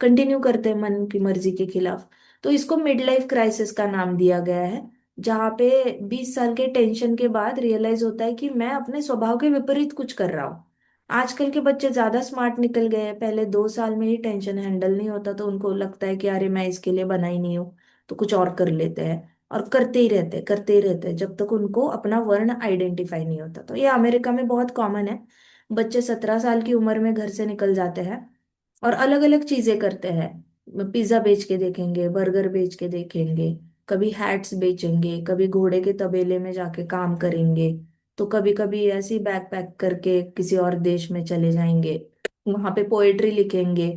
कंटिन्यू करते हैं मन की मर्जी के खिलाफ। तो इसको मिड लाइफ क्राइसिस का नाम दिया गया है, जहाँ पे 20 साल के टेंशन के बाद रियलाइज होता है कि मैं अपने स्वभाव के विपरीत कुछ कर रहा हूँ। आजकल के बच्चे ज्यादा स्मार्ट निकल गए हैं, पहले 2 साल में ही टेंशन हैंडल नहीं होता तो उनको लगता है कि अरे मैं इसके लिए बना ही नहीं हूँ, तो कुछ और कर लेते हैं। और करते ही रहते हैं जब तक उनको अपना वर्ण आइडेंटिफाई नहीं होता। तो ये अमेरिका में बहुत कॉमन है। बच्चे 17 साल की उम्र में घर से निकल जाते हैं और अलग अलग चीजें करते हैं। पिज्जा बेच के देखेंगे, बर्गर बेच के देखेंगे, कभी हैट्स बेचेंगे, कभी घोड़े के तबेले में जाके काम करेंगे, तो कभी कभी ऐसे ही बैग पैक करके किसी और देश में चले जाएंगे, वहां पे पोएट्री लिखेंगे,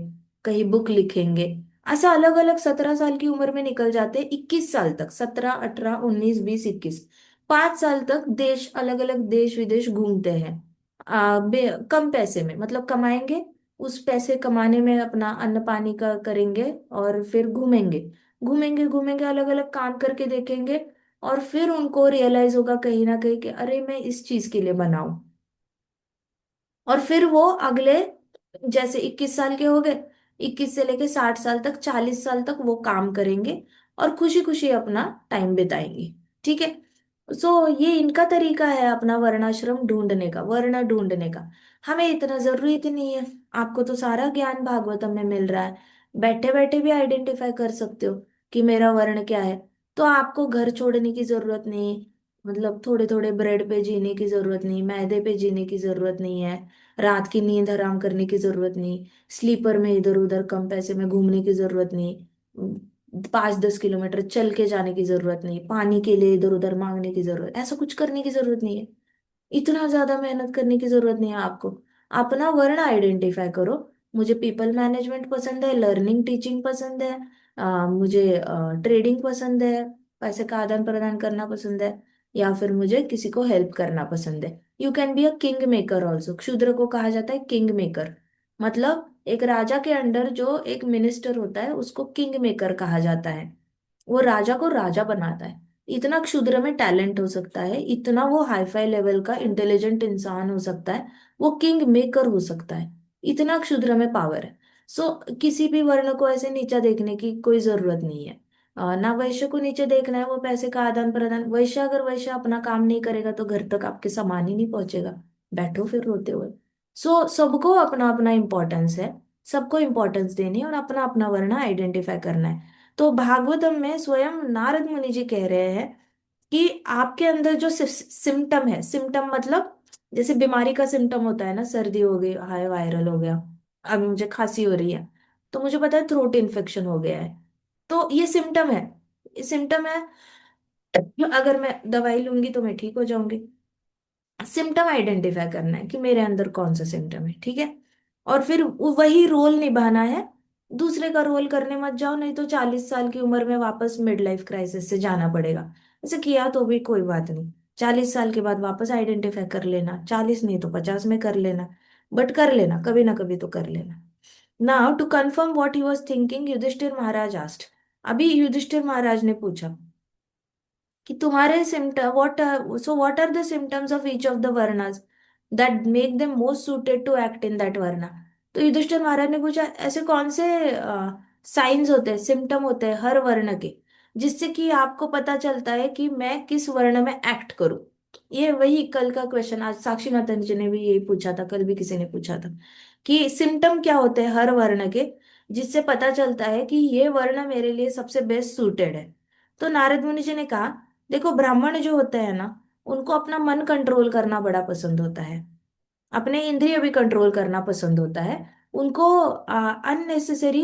कहीं बुक लिखेंगे। ऐसा अलग अलग 17 साल की उम्र में निकल जाते हैं, 21 साल तक, 17, 18, 19, 20, 21, 5 साल तक देश, अलग अलग देश विदेश घूमते हैं। कम पैसे में, मतलब कमाएंगे, उस पैसे कमाने में अपना अन्न पानी का करेंगे और फिर घूमेंगे, घूमेंगे घूमेंगे, अलग अलग काम करके देखेंगे। और फिर उनको रियलाइज होगा कहीं ना कहीं कि अरे मैं इस चीज के लिए बनाऊं। और फिर वो अगले, जैसे 21 साल के हो गए, 21 से लेके 60 साल तक, 40 साल तक वो काम करेंगे और खुशी खुशी अपना टाइम बिताएंगे। ठीक है। सो ये इनका तरीका है अपना वर्णाश्रम ढूंढने का, वर्ण ढूंढने का। हमें इतना जरूरत ही नहीं है। आपको तो सारा ज्ञान भागवतम में मिल रहा है, बैठे बैठे भी आइडेंटिफाई कर सकते हो कि मेरा वर्ण क्या है। तो आपको घर छोड़ने की जरूरत नहीं, मतलब थोड़े थोड़े ब्रेड पे जीने की जरूरत नहीं, मैदे पे जीने की जरूरत नहीं है, रात की नींद हराम करने की जरूरत नहीं, स्लीपर में इधर उधर कम पैसे में घूमने की जरूरत नहीं, 5-10 किलोमीटर चल के जाने की जरूरत नहीं, पानी के लिए इधर उधर मांगने की जरूरत, ऐसा कुछ करने की जरूरत नहीं है। इतना ज्यादा मेहनत करने की जरूरत नहीं है आपको। अपना वर्ण आइडेंटिफाई करो। मुझे पीपल मैनेजमेंट पसंद है, लर्निंग टीचिंग पसंद है, मुझे ट्रेडिंग पसंद है, पैसे का आदान प्रदान करना पसंद है, या फिर मुझे किसी को हेल्प करना पसंद है। You can be a kingmaker also. क्षूद्र को कहा जाता है किंग मेकर। मतलब एक राजा के अंडर जो एक मिनिस्टर होता है उसको किंग मेकर कहा जाता है। वो राजा को राजा बनाता है। इतना क्षुद्र में टैलेंट हो सकता है, इतना वो हाई फाई लेवल का इंटेलिजेंट इंसान हो सकता है, वो किंग मेकर हो सकता है। इतना क्षुद्र में पावर है। सो किसी भी वर्ण को ऐसे नीचा देखने की कोई जरूरत नहीं है। ना वैश्य को नीचे देखना है, वो पैसे का आदान प्रदान, वैश्य अगर वैश्य अपना काम नहीं करेगा तो घर तक आपके सामान ही नहीं पहुंचेगा, बैठो फिर रोते हुए। सो सबको अपना अपना इम्पोर्टेंस है, सबको इम्पोर्टेंस देनी है और अपना अपना वर्ण आइडेंटिफाई करना है। तो भागवतम में स्वयं नारद मुनि जी कह रहे हैं कि आपके अंदर जो सिम्टम है, सिम्टम मतलब जैसे बीमारी का सिम्टम होता है ना, सर्दी हो गई, हाय वायरल हो गया, अभी मुझे खांसी हो रही है, तो मुझे पता है थ्रोट इन्फेक्शन हो गया है, तो ये सिम्टम है, ये सिम्टम है। अगर मैं दवाई लूंगी तो मैं ठीक हो जाऊंगी। सिम्टम आइडेंटिफाई करना है कि मेरे अंदर कौन सा सिम्टम है, ठीक है। और फिर वही रोल निभाना है। दूसरे का रोल करने मत जाओ, नहीं तो 40 साल की उम्र में वापस मिड लाइफ क्राइसिस से जाना पड़ेगा। ऐसे किया तो भी कोई बात नहीं, 40 साल के बाद वापस आइडेंटिफाई कर लेना, 40 नहीं तो 50 में कर लेना, बट कर लेना, कभी ना कभी तो कर लेना। Now to confirm what he was thinking, Yudhishthira Maharaj asked. अभी युधिष्ठिर महाराज ने पूछा कि तुम्हारे symptom what are the symptoms of each of the varnas that make them most suited to act in that varna. तो युधिष्ठिर महाराज ने पूछा ऐसे कौन से साइंस होते हैं, सिम्टम होते हैं हर वर्ण के, जिससे कि आपको पता चलता है कि मैं किस वर्ण में एक्ट करूं। ये वही कल का क्वेश्चन, आज साक्षी मातन जी ने भी यही पूछा था, कल भी किसी ने पूछा था कि सिम्टम क्या होते हैं हर वर्ण के, जिससे पता चलता है कि ये वर्ण मेरे लिए सबसे बेस्ट सूटेड है। तो नारद मुनि जी ने कहा, देखो ब्राह्मण जो होते हैं ना, उनको अपना मन कंट्रोल करना बड़ा पसंद होता है, अपने इंद्रिय भी कंट्रोल करना पसंद होता है। उनको अननेसेसरी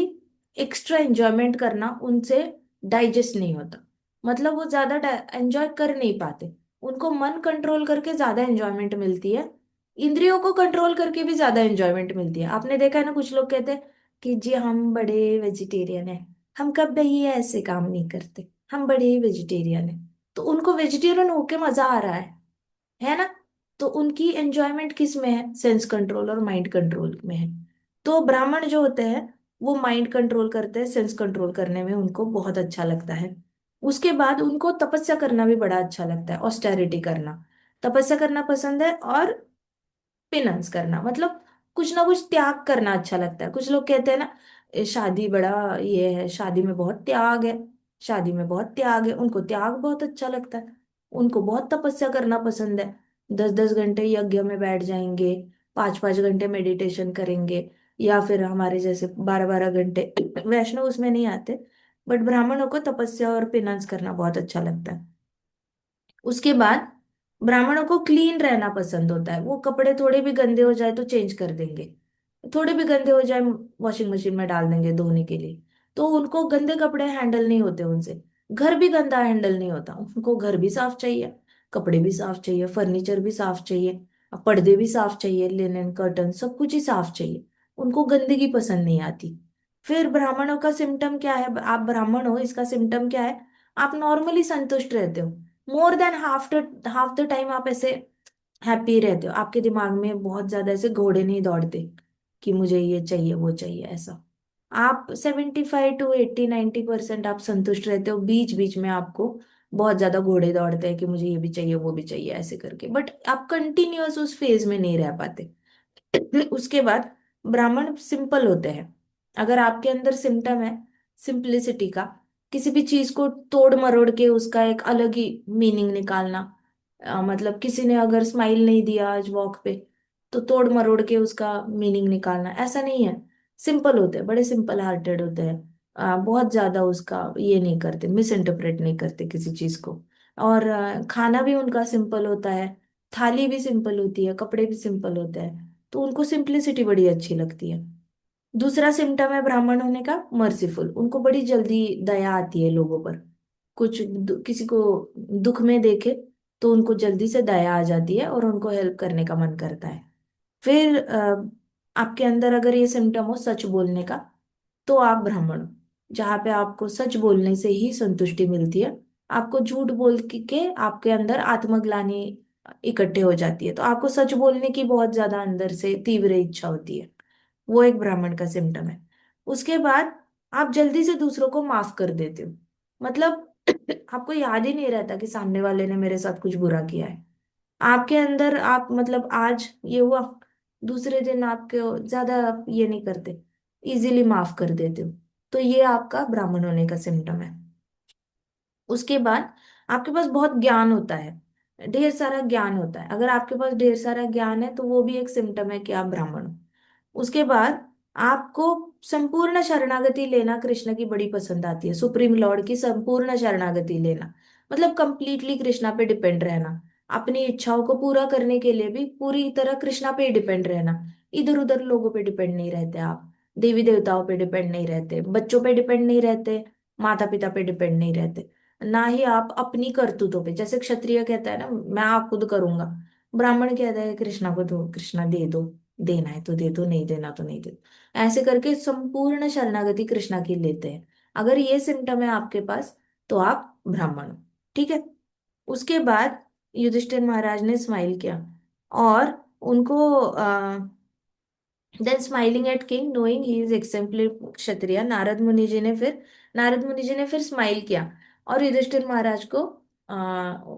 एक्स्ट्रा एंजॉयमेंट करना उनसे डाइजेस्ट नहीं होता, मतलब वो ज्यादा एंजॉय कर नहीं पाते। उनको मन कंट्रोल करके ज्यादा एंजॉयमेंट मिलती है, इंद्रियों को कंट्रोल करके भी ज्यादा एंजॉयमेंट मिलती है। आपने देखा है ना, कुछ लोग कहते हैं कि जी हम बड़े वेजिटेरियन हैं, हम कभी ये ऐसे काम नहीं करते, हम बड़े वेजिटेरियन हैं। तो उनको वेजिटेरियन होके मजा आ रहा है ना। तो उनकी एंजॉयमेंट किस में है, सेंस कंट्रोल और माइंड कंट्रोल में है। तो ब्राह्मण जो होते हैं वो माइंड कंट्रोल करते हैं, सेंस कंट्रोल करने में उनको बहुत अच्छा लगता है। उसके बाद उनको तपस्या करना भी बड़ा अच्छा लगता है, ऑस्टेरिटी करना, तपस्या करना पसंद है, और पिनन्स करना, मतलब कुछ ना कुछ त्याग करना अच्छा लगता है। कुछ लोग कहते हैं ना, शादी बड़ा ये है, शादी में बहुत त्याग है, शादी में बहुत त्याग है, उनको त्याग बहुत अच्छा लगता है। उनको बहुत तपस्या करना पसंद है। 10-10 घंटे यज्ञ में बैठ जाएंगे, 5-5 घंटे मेडिटेशन करेंगे, या फिर हमारे जैसे 12-12 घंटे। वैष्णव उसमें नहीं आते, बट ब्राह्मणों को तपस्या और पेनांस करना बहुत अच्छा लगता है। उसके बाद ब्राह्मणों को क्लीन रहना पसंद होता है। वो कपड़े थोड़े भी गंदे हो जाए तो चेंज कर देंगे, थोड़े भी गंदे हो जाए वॉशिंग मशीन में डाल देंगे धोने के लिए। तो उनको गंदे कपड़े हैंडल नहीं होते उनसे। घर भी गंदा हैंडल नहीं होता, उनको घर भी साफ चाहिए, कपड़े भी साफ चाहिए, फर्नीचर भी साफ चाहिए, पर्दे भी साफ चाहिए, लिनन कर्टन सब कुछ ही साफ चाहिए। उनको गंदगी पसंद नहीं आती। फिर ब्राह्मणों का सिम्टम क्या है? आप ब्राह्मण हो, इसका सिम्टम क्या है? आप नॉर्मली संतुष्ट रहते हो। More than half the time आप ऐसे हैप्पी रहते हो। आपके दिमाग में बहुत ज्यादा ऐसे घोड़े नहीं दौड़ते कि मुझे ये चाहिए वो चाहिए ऐसा। आप 75 to 80-90% आप संतुष्ट रहते हो। बीच बीच में आपको बहुत ज्यादा घोड़े दौड़ते हैं कि मुझे ये भी चाहिए वो भी चाहिए ऐसे करके, बट आप कंटिन्यूअस उस फेज में नहीं रह पाते। उसके बाद ब्राह्मण सिंपल होते हैं। अगर आपके अंदर सिम्टम है सिंपलिसिटी का, किसी भी चीज को तोड़ मरोड़ के उसका एक अलग ही मीनिंग निकालना, मतलब किसी ने अगर स्माइल नहीं दिया आज वॉक पे, तो तोड़ मरोड़ के उसका मीनिंग निकालना, ऐसा नहीं है। सिंपल होते हैं, बड़े सिंपल हार्टेड होते हैं। बहुत ज्यादा उसका ये नहीं करते, मिस इंटरप्रेट नहीं करते किसी चीज को। और खाना भी उनका सिंपल होता है, थाली भी सिंपल होती है, कपड़े भी सिंपल होते हैं। तो उनको सिंप्लिसिटी बड़ी अच्छी लगती है। दूसरा सिम्टम है ब्राह्मण होने का, मर्सीफुल। उनको बड़ी जल्दी दया आती है लोगों पर। किसी को दुख में देखे तो उनको जल्दी से दया आ जाती है और उनको हेल्प करने का मन करता है। फिर आपके अंदर अगर ये सिम्टम हो सच बोलने का, तो आप ब्राह्मण हो। जहाँ पे आपको सच बोलने से ही संतुष्टि मिलती है, आपको झूठ बोल के आपके अंदर आत्मग्लानि इकट्ठे हो जाती है, तो आपको सच बोलने की बहुत ज्यादा अंदर से तीव्र इच्छा होती है। वो एक ब्राह्मण का सिम्टम है। उसके बाद आप जल्दी से दूसरों को माफ कर देते हो। मतलब आपको याद ही नहीं रहता कि सामने वाले ने मेरे साथ कुछ बुरा किया है। आपके अंदर आप मतलब आज ये हुआ, दूसरे दिन आपके ज्यादा आप ये नहीं करते, इजीली माफ कर देते हो। तो ये आपका ब्राह्मण होने का सिम्टम है। उसके बाद आपके पास बहुत ज्ञान होता है, ढेर सारा ज्ञान होता है। अगर आपके पास ढेर सारा ज्ञान है तो वो भी एक सिम्टम है कि आप ब्राह्मण हो। उसके बाद आपको संपूर्ण शरणागति लेना कृष्ण की बड़ी पसंद आती है। सुप्रीम लॉर्ड की संपूर्ण शरणागति लेना, मतलब कंप्लीटली कृष्णा पे डिपेंड रहना। अपनी इच्छाओं को पूरा करने के लिए भी पूरी तरह कृष्णा पे ही डिपेंड रहना। इधर उधर लोगों पे डिपेंड नहीं रहते आप, देवी देवताओं पे डिपेंड नहीं रहते, बच्चों पे डिपेंड नहीं रहते, माता पिता पे डिपेंड नहीं रहते, ना ही आप अपनी करतूतों पे। जैसे क्षत्रिय कहता है ना मैं आप खुद करूंगा, ब्राह्मण कहता है कृष्णा को दो, कृष्णा दे दो, देना है तो दे दो, नहीं देना तो नहीं दे दो। ऐसे करके संपूर्ण शरणागति कृष्णा की लेते हैं। अगर ये सिम्टम है आपके पास तो आप ब्राह्मण हो। ठीक है। उसके बाद युधिष्ठिर महाराज ने स्माइल किया और उनको then smiling at king knowing he is exemplary Kshatriya, Narad Muni ji ने फिर स्माइल किया। और युधिष्ठिर महाराज को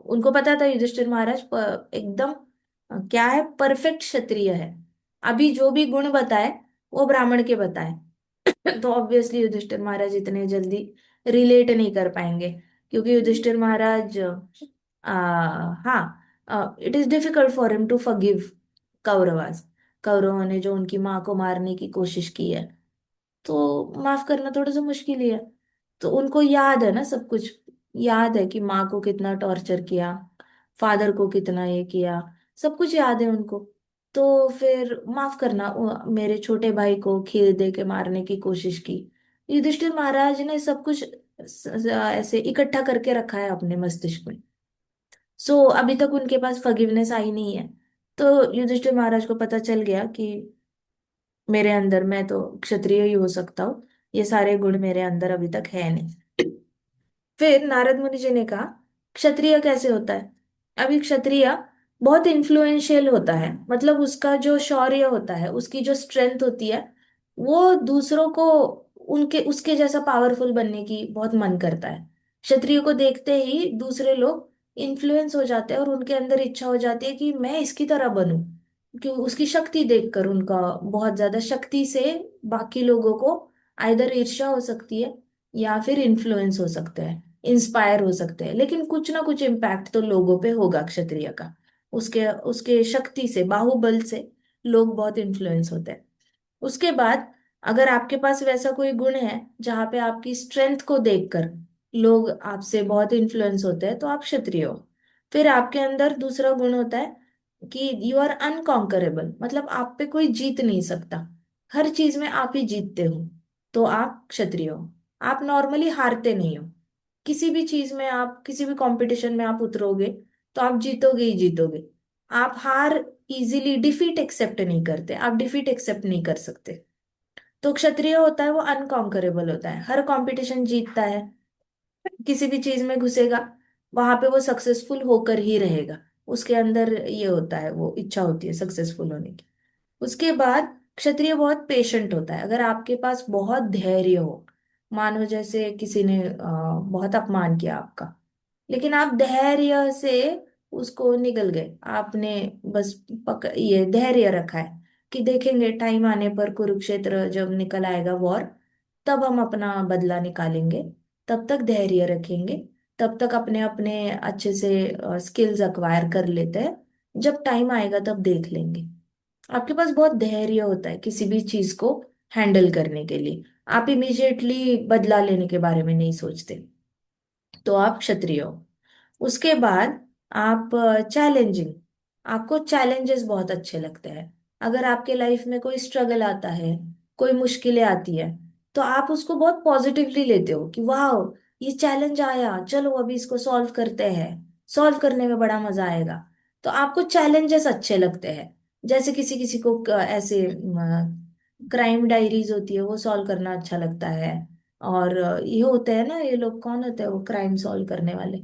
उनको पता था युधिष्ठिर महाराज एकदम क्या है, परफेक्ट क्षत्रिय है। अभी जो भी गुण बताए वो ब्राह्मण के बताए। तो ऑब्वियसली युधिष्ठिर महाराज इतने जल्दी रिलेट नहीं कर पाएंगे, क्योंकि युधिष्ठिर महाराज हाँ, it is difficult for him to forgive Kauravas. कौरवों ने जो उनकी माँ को मारने की कोशिश की है, तो माफ करना थोड़ा सा मुश्किल ही है। तो उनको याद है ना सब कुछ, याद है कि माँ को कितना टॉर्चर किया, फादर को कितना ये किया, सब कुछ याद है उनको। तो फिर माफ करना, मेरे छोटे भाई को खीर दे के मारने की कोशिश की। युधिष्ठिर महाराज ने सब कुछ ऐसे इकट्ठा करके रखा है अपने मस्तिष्क में। सो अभी तक उनके पास फॉरगिवनेस आई नहीं है। तो युधिष्ठिर महाराज को पता चल गया कि मेरे अंदर, मैं तो क्षत्रिय ही हो सकता हूँ, ये सारे गुण मेरे अंदर अभी तक है नहीं। फिर नारद मुनि जी ने कहा क्षत्रिय कैसे होता है? अभी क्षत्रिय बहुत इन्फ्लुएंशियल होता है, मतलब उसका जो शौर्य होता है, उसकी जो स्ट्रेंथ होती है, वो दूसरों को उनके उसके जैसा पावरफुल बनने की बहुत मन करता है। क्षत्रिय को देखते ही दूसरे लोग इन्फ्लुएंस हो जाते हैं और उनके अंदर इच्छा हो जाती है कि मैं इसकी तरह बनूं। कि उसकी शक्ति देखकर उनका बहुत ज्यादा शक्ति से बाकी लोगों को आइदर ईर्ष्या हो सकती है, या फिर इन्फ्लुएंस हो सकते हैं, इंस्पायर हो सकते हैं, लेकिन कुछ ना कुछ इम्पैक्ट तो लोगों पे होगा क्षत्रिय का। उसके उसके शक्ति से, बाहुबल से लोग बहुत इन्फ्लुएंस होते हैं। उसके बाद अगर आपके पास वैसा कोई गुण है जहाँ पे आपकी स्ट्रेंथ को देखकर लोग आपसे बहुत इन्फ्लुएंस होते हैं, तो आप क्षत्रिय हो। फिर आपके अंदर दूसरा गुण होता है कि यू आर अनकॉन्करेबल, मतलब आप पे कोई जीत नहीं सकता, हर चीज में आप ही जीतते हो, तो आप क्षत्रिय हो। आप नॉर्मली हारते नहीं हो, किसी भी चीज में, आप किसी भी कंपटीशन में आप उतरोगे तो आप जीतोगे ही जीतोगे। आप हार इजीली, डिफीट एक्सेप्ट नहीं करते, आप डिफीट एक्सेप्ट नहीं कर सकते। तो क्षत्रिय होता है वो अनकॉन्करेबल होता है, हर कंपटीशन जीतता है, किसी भी चीज में घुसेगा वहां पे वो सक्सेसफुल होकर ही रहेगा। उसके अंदर ये होता है, वो इच्छा होती है सक्सेसफुल होने की। उसके बाद क्षत्रिय बहुत पेशेंट होता है। अगर आपके पास बहुत धैर्य हो, मानो जैसे किसी ने बहुत अपमान किया आपका, लेकिन आप धैर्य से उसको निकल गए, आपने बस ये धैर्य रखा है कि देखेंगे टाइम आने पर, कुरुक्षेत्र जब निकल आएगा वॉर, तब हम अपना बदला निकालेंगे, तब तक धैर्य रखेंगे, तब तक अपने अपने अच्छे से स्किल्स अक्वायर कर लेते हैं, जब टाइम आएगा तब देख लेंगे। आपके पास बहुत धैर्य होता है किसी भी चीज को हैंडल करने के लिए, आप इमीडिएटली बदला लेने के बारे में नहीं सोचते, तो आप क्षत्रिय हो। उसके बाद आप चैलेंजिंग, आपको चैलेंजेस बहुत अच्छे लगते हैं। अगर आपके लाइफ में कोई स्ट्रगल आता है, कोई मुश्किलें आती है, तो आप उसको बहुत पॉजिटिवली लेते हो कि वाह, ये चैलेंज आया, चलो अभी इसको सॉल्व करते हैं, सॉल्व करने में बड़ा मजा आएगा। तो आपको चैलेंजेस अच्छे लगते हैं। जैसे किसी किसी को ऐसे क्राइम डायरीज होती है, वो सॉल्व करना अच्छा लगता है। और ये होते हैं ना, ये लोग कौन होते हैं वो क्राइम सॉल्व करने वाले,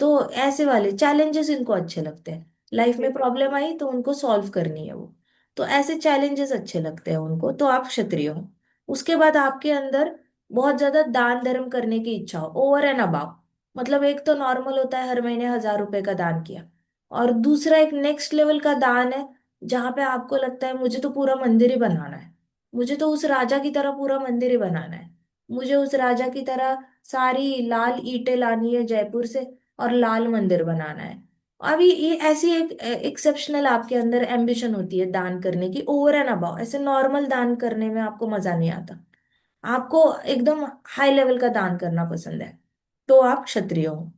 तो ऐसे वाले चैलेंजेस इनको अच्छे लगते हैं। लाइफ में प्रॉब्लम आई तो उनको सॉल्व करनी है वो, तो ऐसे चैलेंजेस अच्छे लगते हैं उनको, तो आप क्षत्रिय हो। उसके बाद आपके अंदर बहुत ज्यादा दान धर्म करने की इच्छा हो, ओवर एंड अबाव। मतलब एक तो नॉर्मल होता है, हर महीने 1,000 रुपए का दान किया, और दूसरा एक नेक्स्ट लेवल का दान है जहां पे आपको लगता है मुझे तो पूरा मंदिर ही बनाना है, मुझे तो उस राजा की तरह पूरा मंदिर ही बनाना है, मुझे उस राजा की तरह सारी लाल ईंटें लानी है जयपुर से और लाल मंदिर बनाना है। अभी ये ऐसी एक एक्सेप्शनल आपके अंदर एम्बिशन होती है दान करने की, ओवर एंड अबाव। ऐसे नॉर्मल दान करने में आपको मजा नहीं आता, आपको एकदम हाई लेवल का दान करना पसंद है, तो आप क्षत्रिय हो।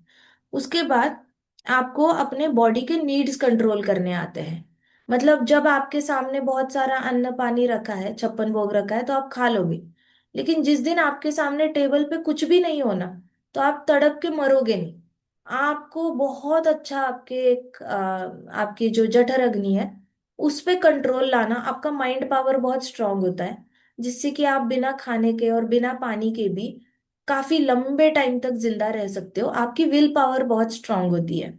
उसके बाद आपको अपने बॉडी के नीड्स कंट्रोल करने आते हैं। मतलब जब आपके सामने बहुत सारा अन्न पानी रखा है, 56 भोग रखा है, तो आप खा लोगे। लेकिन जिस दिन आपके सामने टेबल पे कुछ भी नहीं होना, तो आप तड़प के मरोगे नहीं। आपको बहुत अच्छा आपकी जो जठर अग्नि है उस पे कंट्रोल लाना, आपका माइंड पावर बहुत स्ट्रांग होता है, जिससे कि आप बिना खाने के और बिना पानी के भी काफी लंबे टाइम तक जिंदा रह सकते हो। आपकी विल पावर बहुत स्ट्रांग होती है,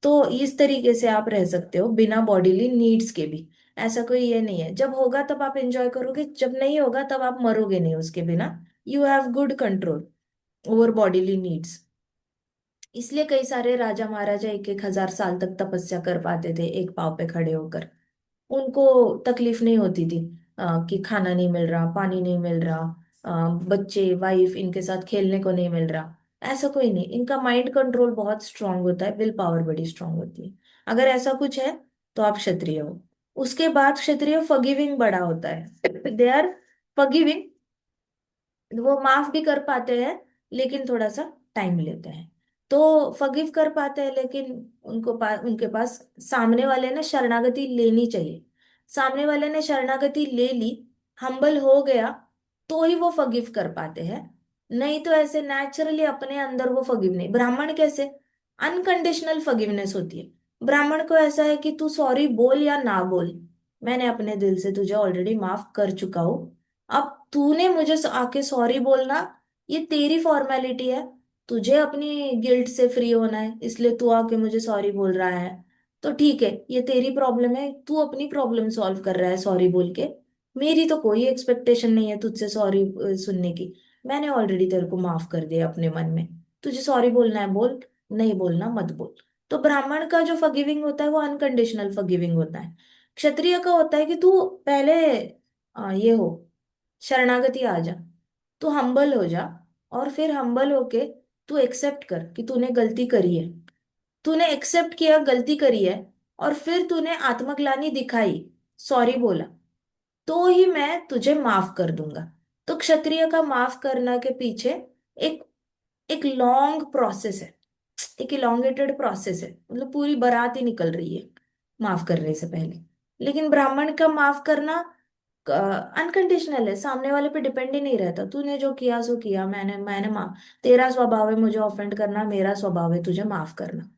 तो इस तरीके से आप रह सकते हो बिना बॉडीली नीड्स के भी। ऐसा कोई ये नहीं है, जब होगा तब आप एंजॉय करोगे, जब नहीं होगा तब आप मरोगे नहीं उसके बिना। You have good control over bodily needs. इसलिए कई सारे राजा महाराजा 1,1 हजार साल तक तपस्या कर पाते थे एक पाँव पे खड़े होकर। उनको तकलीफ नहीं होती थी कि खाना नहीं मिल रहा, पानी नहीं मिल रहा, बच्चे वाइफ इनके साथ खेलने को नहीं मिल रहा। ऐसा कोई नहीं, इनका माइंड कंट्रोल बहुत स्ट्रांग होता है, विल पावर बड़ी स्ट्रांग होती है। अगर ऐसा कुछ है तो आप क्षत्रिय हो। उसके बाद क्षत्रिय फॉरगिविंग बड़ा होता है। दे आर फॉरगिविंग, वो माफ भी कर पाते हैं, लेकिन थोड़ा सा टाइम लेते हैं। तो फॉरगिव कर पाते हैं, लेकिन उनके पास सामने वाले ने शरणागति लेनी चाहिए। सामने वाले ने शरणागति ले ली, हम्बल हो गया, तो ही वो फॉरगिव कर पाते हैं। नहीं तो ऐसे नेचुरली अपने अंदर वो फॉरगिव नहीं। ब्राह्मण कैसे, अनकंडीशनल फॉरगिवनेस होती है। ब्राह्मण को ऐसा है कि तू सॉरी बोल या ना बोल, मैंने अपने दिल से तुझे ऑलरेडी माफ कर चुका हूं, अब तूने मुझे आके सॉरी बोलना, ये तेरी फॉर्मेलिटी है। तुझे अपनी गिल्ट से फ्री होना है, इसलिए तू आके मुझे सॉरी बोल रहा है, तो ठीक है, ये तेरी प्रॉब्लम है, तू अपनी प्रॉब्लम सॉल्व कर रहा है सॉरी बोल के। मेरी तो कोई एक्सपेक्टेशन नहीं है तुझसे सॉरी सुनने की। मैंने ऑलरेडी तेरे को माफ कर दिया अपने मन में, तुझे सॉरी बोलना है बोल, नहीं बोलना मत बोल। तो ब्राह्मण का जो फॉरगिविंग होता है वो अनकंडीशनल फॉरगिविंग होता है। क्षत्रिय का होता है कि तू पहले ये हो, शरणागति आ जा, तू हम्बल हो जा, और फिर हम्बल होके तू एक्सेप्ट कर कि तूने गलती करी है। तूने एक्सेप्ट किया गलती करी है, और फिर तूने आत्मग्लानि दिखाई, सॉरी बोला, तो ही मैं तुझे माफ कर दूंगा। तो क्षत्रिय का माफ करना के पीछे एक एक लॉन्ग प्रोसेस है, एक इलोंगेटेड प्रोसेस है, मतलब पूरी बारात ही निकल रही है माफ करने से पहले। लेकिन ब्राह्मण का माफ करना अनकंडीशनल है, सामने वाले पे डिपेंड ही नहीं रहता। तूने जो किया सो किया, मैंने माफ, तेरा स्वभाव है मुझे ऑफेंड करना, मेरा स्वभाव है तुझे माफ करना,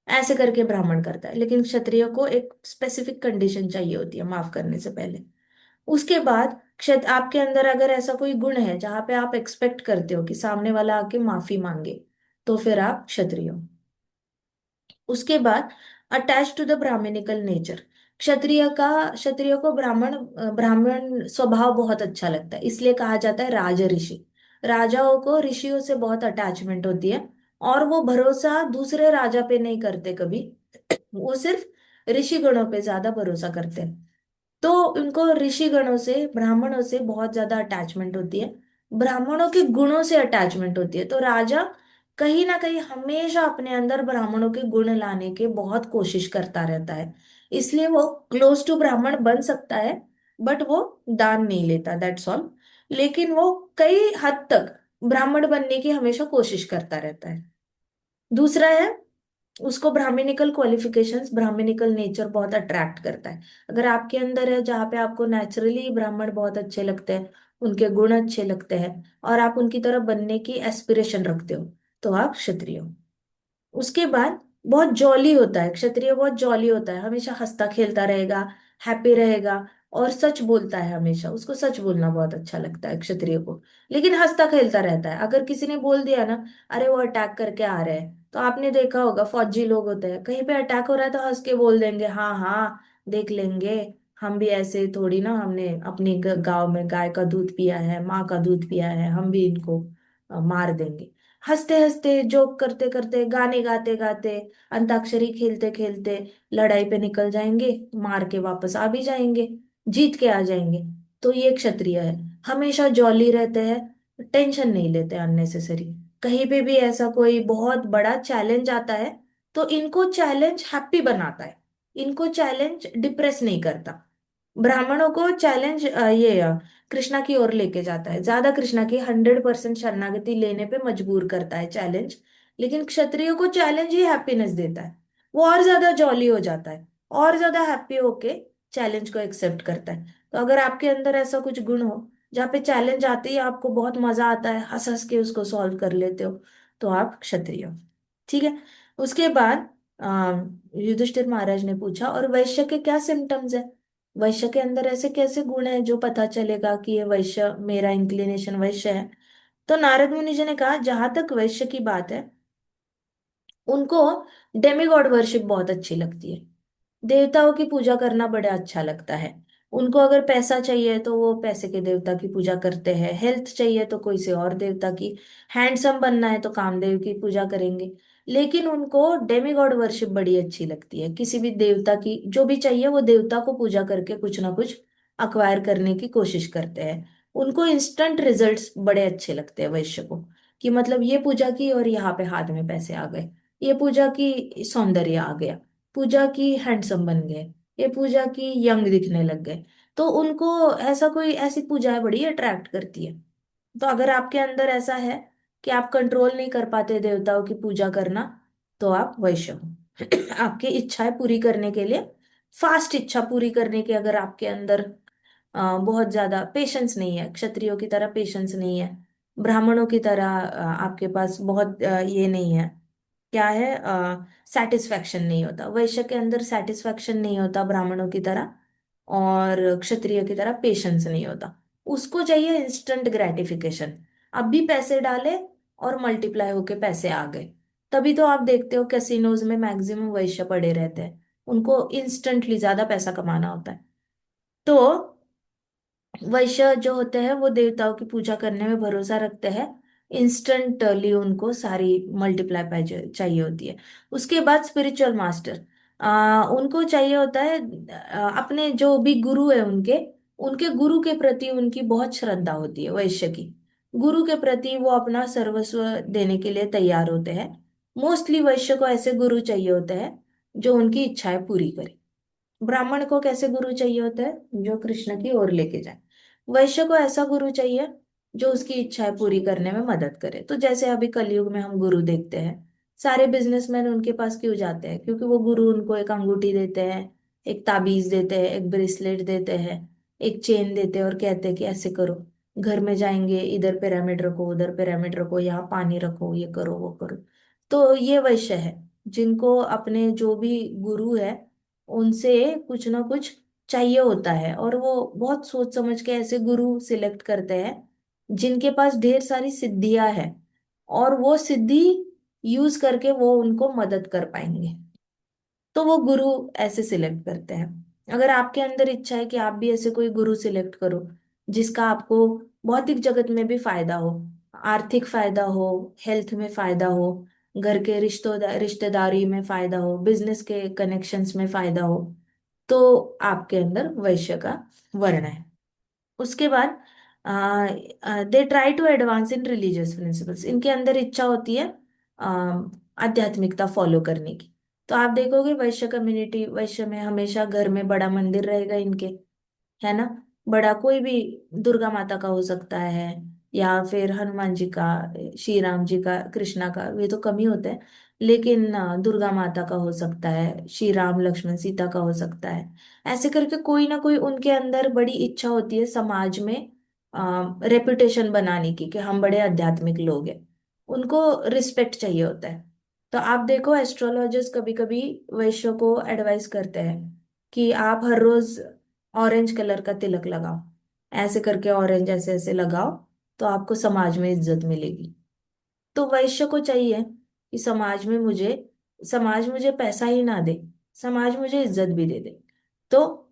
ऐसे करके ब्राह्मण करता है। लेकिन क्षत्रिय को एक स्पेसिफिक कंडीशन चाहिए होती है माफ करने से पहले। उसके बाद क्षत आपके अंदर अगर ऐसा कोई गुण है जहां पे आप एक्सपेक्ट करते हो कि सामने वाला आके माफी मांगे, तो फिर आप क्षत्रिय हो। उसके बाद attach to the brahminical nature. क्षत्रिय को ब्राह्मण स्वभाव बहुत अच्छा लगता है, इसलिए कहा जाता है राज ऋषि। राजाओं को ऋषियों से बहुत अटैचमेंट होती है, और वो भरोसा दूसरे राजा पे नहीं करते कभी, वो सिर्फ ऋषि गणों पे ज्यादा भरोसा करते हैं। तो उनको ऋषि गणों से, ब्राह्मणों से बहुत ज्यादा अटैचमेंट होती है, ब्राह्मणों के गुणों से अटैचमेंट होती है। तो राजा कहीं ना कहीं हमेशा अपने अंदर ब्राह्मणों के गुण लाने के बहुत कोशिश करता रहता है, इसलिए वो क्लोज टू ब्राह्मण बन सकता है, बट वो दान नहीं लेता, दैट्स ऑल। लेकिन वो कई हद तक ब्राह्मण बनने की हमेशा कोशिश करता रहता है। दूसरा है, उसको ब्राह्मणिकल क्वालिफिकेशंस, ब्राह्मणिकल नेचर बहुत अट्रैक्ट करता है। अगर आपके अंदर है जहाँ पे आपको नेचुरली ब्राह्मण बहुत अच्छे लगते हैं, उनके गुण अच्छे लगते हैं, और आप उनकी तरह बनने की एस्पिरेशन रखते हो, तो आप क्षत्रिय हो। उसके बाद बहुत जॉली होता है क्षत्रिय, बहुत जॉली होता है, हमेशा हंसता खेलता रहेगा, हैप्पी रहेगा, और सच बोलता है हमेशा, उसको सच बोलना बहुत अच्छा लगता है क्षत्रिय को। लेकिन हंसता खेलता रहता है। अगर किसी ने बोल दिया ना, अरे वो अटैक करके आ रहे हैं, तो आपने देखा होगा फौजी लोग होते हैं, कहीं पे अटैक हो रहा है तो हंस के बोल देंगे, हाँ हाँ देख लेंगे, हम भी ऐसे थोड़ी ना, हमने अपनी गांव में गाय का दूध पिया है, माँ का दूध पिया है, हम भी इनको मार देंगे। हंसते हंसते, जोक करते करते, गाने गाते गाते, अंताक्षरी खेलते खेलते लड़ाई पे निकल जाएंगे, मार के वापस आ भी जाएंगे, जीत के आ जाएंगे। तो ये क्षत्रिय है, हमेशा जॉली रहते हैं, टेंशन नहीं लेते अननेसेसरी। कहीं पे भी ऐसा कोई बहुत बड़ा चैलेंज आता है, तो इनको चैलेंज हैप्पी बनाता है, इनको चैलेंज डिप्रेस नहीं करता। ब्राह्मणों को चैलेंज कृष्णा की ओर लेके जाता है, ज्यादा कृष्णा की 100% शरणागति लेने पे मजबूर करता है चैलेंज। लेकिन क्षत्रियो को चैलेंज ही हैप्पीनेस देता है, वो और ज्यादा जॉली हो जाता है, और ज्यादा हैप्पी होके चैलेंज को एक्सेप्ट करता है। तो अगर आपके अंदर ऐसा कुछ गुण हो जहाँ पे चैलेंज आते ही आपको बहुत मजा आता है, हंस हंस के उसको सॉल्व कर लेते हो, तो आप क्षत्रिय हो। ठीक है। उसके बाद युधिष्ठिर महाराज ने पूछा, और वैश्य के क्या सिम्टम्स है? वैश्य के अंदर ऐसे कैसे गुण है जो पता चलेगा कि ये वैश्य, मेरा इंक्लिनेशन वैश्य है? तो नारद मुनि जी ने कहा, जहां तक वैश्य की बात है, उनको डेमिगॉड वर्शिप बहुत अच्छी लगती है, देवताओं की पूजा करना बड़ा अच्छा लगता है। उनको अगर पैसा चाहिए तो वो पैसे के देवता की पूजा करते हैं, हेल्थ चाहिए तो कोई से और देवता की, हैंडसम बनना है तो कामदेव की पूजा करेंगे। लेकिन उनको डेमिगॉड वर्शिप बड़ी अच्छी लगती है, किसी भी देवता की जो भी चाहिए वो देवता को पूजा करके कुछ ना कुछ अक्वायर करने की कोशिश करते हैं। उनको इंस्टेंट रिजल्ट्स बड़े अच्छे लगते हैं वैश्य को, कि मतलब ये पूजा की और यहाँ पे हाथ में पैसे आ गए, ये पूजा की सौंदर्य आ गया, पूजा की हैंडसम बन गए, ये पूजा की यंग दिखने लग गए। तो उनको ऐसा कोई, ऐसी पूजाएं बड़ी अट्रैक्ट करती है। तो अगर आपके अंदर ऐसा है कि आप कंट्रोल नहीं कर पाते देवताओं की पूजा करना, तो आप वैश्य हो। आपकी इच्छाएं पूरी करने के लिए, फास्ट इच्छा पूरी करने के, अगर आपके अंदर बहुत ज्यादा पेशेंस नहीं है, क्षत्रियों की तरह पेशेंस नहीं है, ब्राह्मणों की तरह आपके पास बहुत ये नहीं है, क्या है, सेटिस्फैक्शन नहीं होता, वैश्य के अंदर सेटिस्फैक्शन नहीं होता ब्राह्मणों की तरह, और क्षत्रिय की तरह पेशेंस नहीं होता। उसको चाहिए इंस्टेंट ग्रेटिफिकेशन, अब भी पैसे डाले और मल्टीप्लाई होके पैसे आ गए। तभी तो आप देखते हो कैसीनोज में मैक्सिमम वैश्य पड़े रहते हैं, उनको इंस्टेंटली ज्यादा पैसा कमाना होता है। तो वैश्य जो होते हैं वो देवताओं की पूजा करने में भरोसा रखते हैं, इंस्टेंटली उनको सारी मल्टीप्लाई चाहिए होती है। उसके बाद स्पिरिचुअल मास्टर, उनको चाहिए होता है अपने जो भी गुरु है उनके उनके गुरु के प्रति उनकी बहुत श्रद्धा होती है वैश्य की। गुरु के प्रति वो अपना सर्वस्व देने के लिए तैयार होते हैं। मोस्टली वैश्य को ऐसे गुरु चाहिए होते हैं जो उनकी इच्छाएं पूरी करे। ब्राह्मण को कैसे गुरु चाहिए होता है, जो कृष्ण की ओर लेके जाए। वैश्य को ऐसा गुरु चाहिए जो उसकी इच्छाएं पूरी करने में मदद करे। तो जैसे अभी कलयुग में हम गुरु देखते हैं, सारे बिजनेसमैन उनके पास क्यों जाते हैं? क्योंकि वो गुरु उनको एक अंगूठी देते हैं, एक ताबीज देते हैं, एक ब्रेसलेट देते हैं, एक चेन देते हैं और कहते हैं कि ऐसे करो। घर में जाएंगे, इधर पिरामिड रखो, उधर पिरामिड रखो, यहाँ पानी रखो, ये करो वो करो। तो ये वैश्य है, जिनको अपने जो भी गुरु है उनसे कुछ ना कुछ चाहिए होता है, और वो बहुत सोच समझ के ऐसे गुरु सिलेक्ट करते हैं जिनके पास ढेर सारी सिद्धियां हैं, और वो सिद्धि यूज करके वो उनको मदद कर पाएंगे। तो वो गुरु ऐसे सिलेक्ट करते हैं। अगर आपके अंदर इच्छा है कि आप भी ऐसे कोई गुरु सिलेक्ट करो जिसका आपको भौतिक जगत में भी फायदा हो, आर्थिक फायदा हो, हेल्थ में फायदा हो, घर के रिश्तेदारी में फायदा हो, बिजनेस के कनेक्शंस में फायदा हो, तो आपके अंदर वैश्य का वर्ण है। उसके बाद they try to advance in religious principles. इनके अंदर इच्छा होती है अ, आध्यात्मिकता फॉलो करने की। तो आप देखोगे वैश्य कम्युनिटी, वैश्य में हमेशा घर में बड़ा मंदिर रहेगा इनके, है ना। बड़ा कोई भी, दुर्गा माता का हो सकता है, या फिर हनुमान जी का, श्री राम जी का, कृष्णा का, ये तो कम ही होते हैं। लेकिन दुर्गा माता का हो सकता है, श्री राम लक्ष्मण सीता का हो सकता है। ऐसे करके कोई ना कोई उनके अंदर बड़ी इच्छा होती है समाज में रेपुटेशन बनाने की, कि हम बड़े आध्यात्मिक लोग हैं। उनको रिस्पेक्ट चाहिए होता है। तो आप देखो एस्ट्रोलॉजर्स कभी कभी वैश्य को एडवाइस करते हैं कि आप हर रोज ऑरेंज कलर का तिलक लगाओ, ऐसे करके ऑरेंज ऐसे ऐसे लगाओ, तो आपको समाज में इज्जत मिलेगी। तो वैश्य को चाहिए कि समाज मुझे पैसा ही ना दे, समाज मुझे इज्जत भी दे दे। तो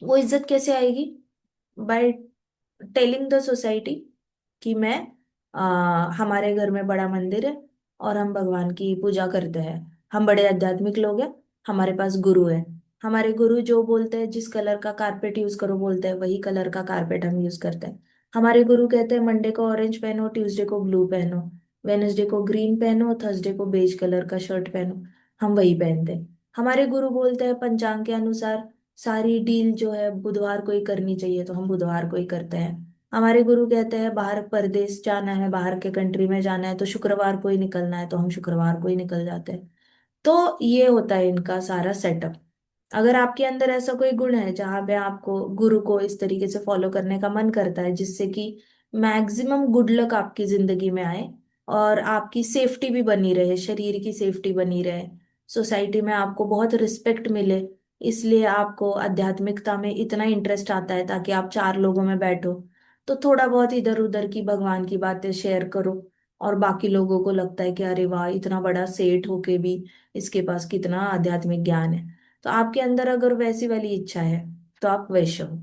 वो इज्जत कैसे आएगी? बाय टेलिंग द सोसाइटी कि मैं हमारे घर में बड़ा मंदिर है और हम भगवान की पूजा करते हैं, हम बड़े आध्यात्मिक लोग हैं, हमारे पास गुरु है। हमारे गुरु जो बोलते हैं, जिस कलर का कारपेट यूज करो बोलते हैं, वही कलर का कारपेट हम यूज करते हैं। हमारे गुरु कहते हैं मंडे को ऑरेंज पहनो, ट्यूसडे को ब्लू पहनो, वेनसडे को ग्रीन पहनो, थर्सडे को बेज कलर का शर्ट पहनो, हम वही पहनते हैं। हमारे गुरु बोलते हैं पंचांग के अनुसार सारी डील जो है बुधवार को ही करनी चाहिए, तो हम बुधवार को ही करते हैं। हमारे गुरु कहते हैं बाहर परदेश जाना है, बाहर के कंट्री में जाना है, तो शुक्रवार को ही निकलना है, तो हम शुक्रवार को ही निकल जाते हैं। तो ये होता है इनका सारा सेटअप। अगर आपके अंदर ऐसा कोई गुण है जहां पे आपको गुरु को इस तरीके से फॉलो करने का मन करता है, जिससे कि मैक्सिमम गुड लक आपकी जिंदगी में आए, और आपकी सेफ्टी भी बनी रहे, शरीर की सेफ्टी बनी रहे, सोसाइटी में आपको बहुत रिस्पेक्ट मिले, इसलिए आपको आध्यात्मिकता में इतना इंटरेस्ट आता है ताकि आप चार लोगों में बैठो तो थोड़ा बहुत इधर उधर की भगवान की बातें शेयर करो, और बाकी लोगों को लगता है कि अरे वाह, इतना बड़ा सेठ होके भी इसके पास कितना आध्यात्मिक ज्ञान है। तो आपके अंदर अगर वैसी वाली इच्छा है तो आप वैश्य हो।